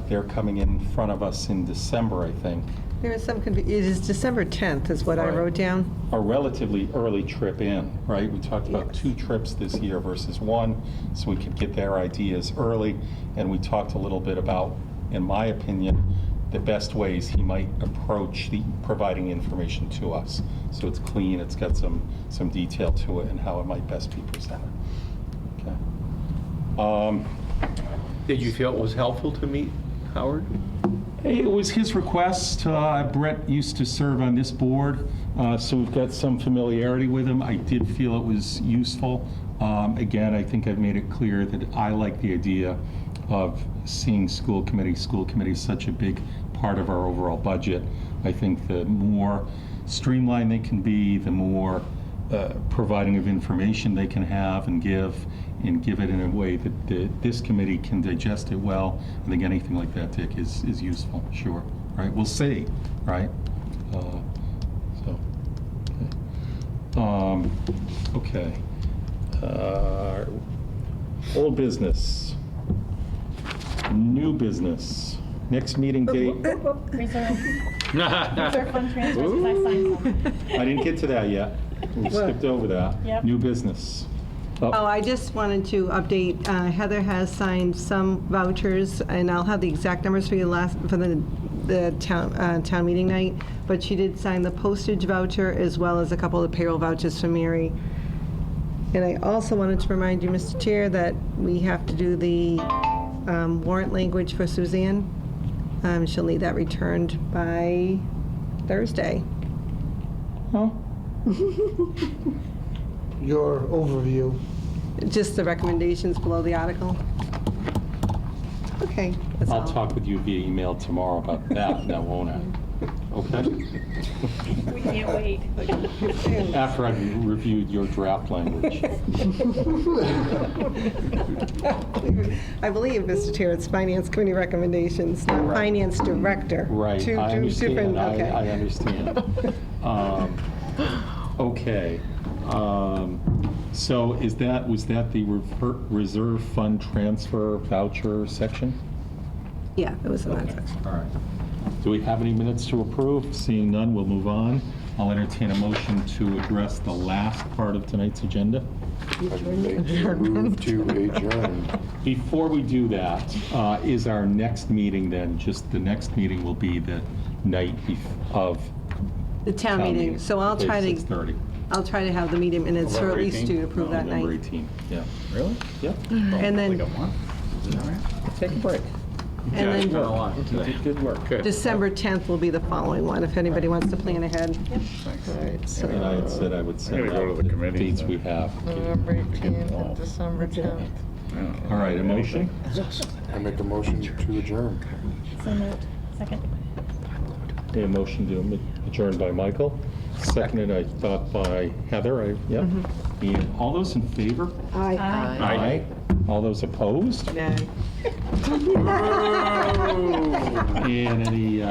They're coming in front of us in December, I think. There is some confusion. It is December 10th is what I Right. wrote down. A relatively early trip in, right? We talked about 2 trips this year versus 1, so we could get their ideas early. And we talked a little bit about, in my opinion, the best ways he might approach providing information to us. So it's clean, it's got some detail to it, and how it might best be presented. Okay. Did you feel it was helpful to meet Howard? It was his request. Brett used to serve on this board, so we've got some familiarity with him. I did feel it was useful. Again, I think I've made it clear that I like the idea of seeing school committee. School committee is such a big part of our overall budget. I think the more streamlined they can be, the more providing of information they can have and give it in a way that this committee can digest it well. I think anything like that, Dick, is useful, sure, right? We'll see, right? Okay. Old business. New business. Next meeting date. Reserve fund transfers, 'cause I signed some. I didn't get to that yet. We skipped over that. Yep. New business. Oh, I just wanted to update, Heather has signed some vouchers, and I'll have the exact numbers for you for the town meeting night, but she did sign the postage voucher as well as a couple of payroll vouchers for Mary. And I also wanted to remind you, Mr. Chair, that we have to do the warrant language for Suzanne. She'll need that returned by Thursday. Oh, Your overview. Just the recommendations below the article. Okay, that's all. I'll talk with you via email tomorrow about that, now won't I? Okay? We can't wait. After I've reviewed your draft language. I believe, Mr. Chair, it's Finance Committee recommendations, not Right. Finance Director. Right, Two I different. understand, Okay. I understand. Okay. So was that the reserve fund transfer voucher section? Yeah, it was in that Okay, section. all right. Do we have any minutes to approve? Seeing none, we'll move on. I'll entertain a motion to address the last part of tonight's agenda. Move to adjourn. Before we do that, is our next meeting then, just the next meeting will be the night of The town meeting, so I'll Okay, try to, 6:30. I'll try to have the meeting minutes for at November least 18th? to approve that November night. 18th, yeah. Really? Yep. And then, Like a month? Is that right? Take a break. and Yeah, it's been a then lot today. Good work. Good. December 10th will be the following one, if anybody wants to plan ahead. Thanks. All right, so. And I had said I would send gotta go out to the the committees dates then. we have. November 18th and December 10th. All right, a motion? I make a motion to adjourn. So moved. Second. A motion to adjourn by Michael, seconded, I thought, by Heather, yeah. And all those in favor? Aye. Aye. All those opposed? Nay. And any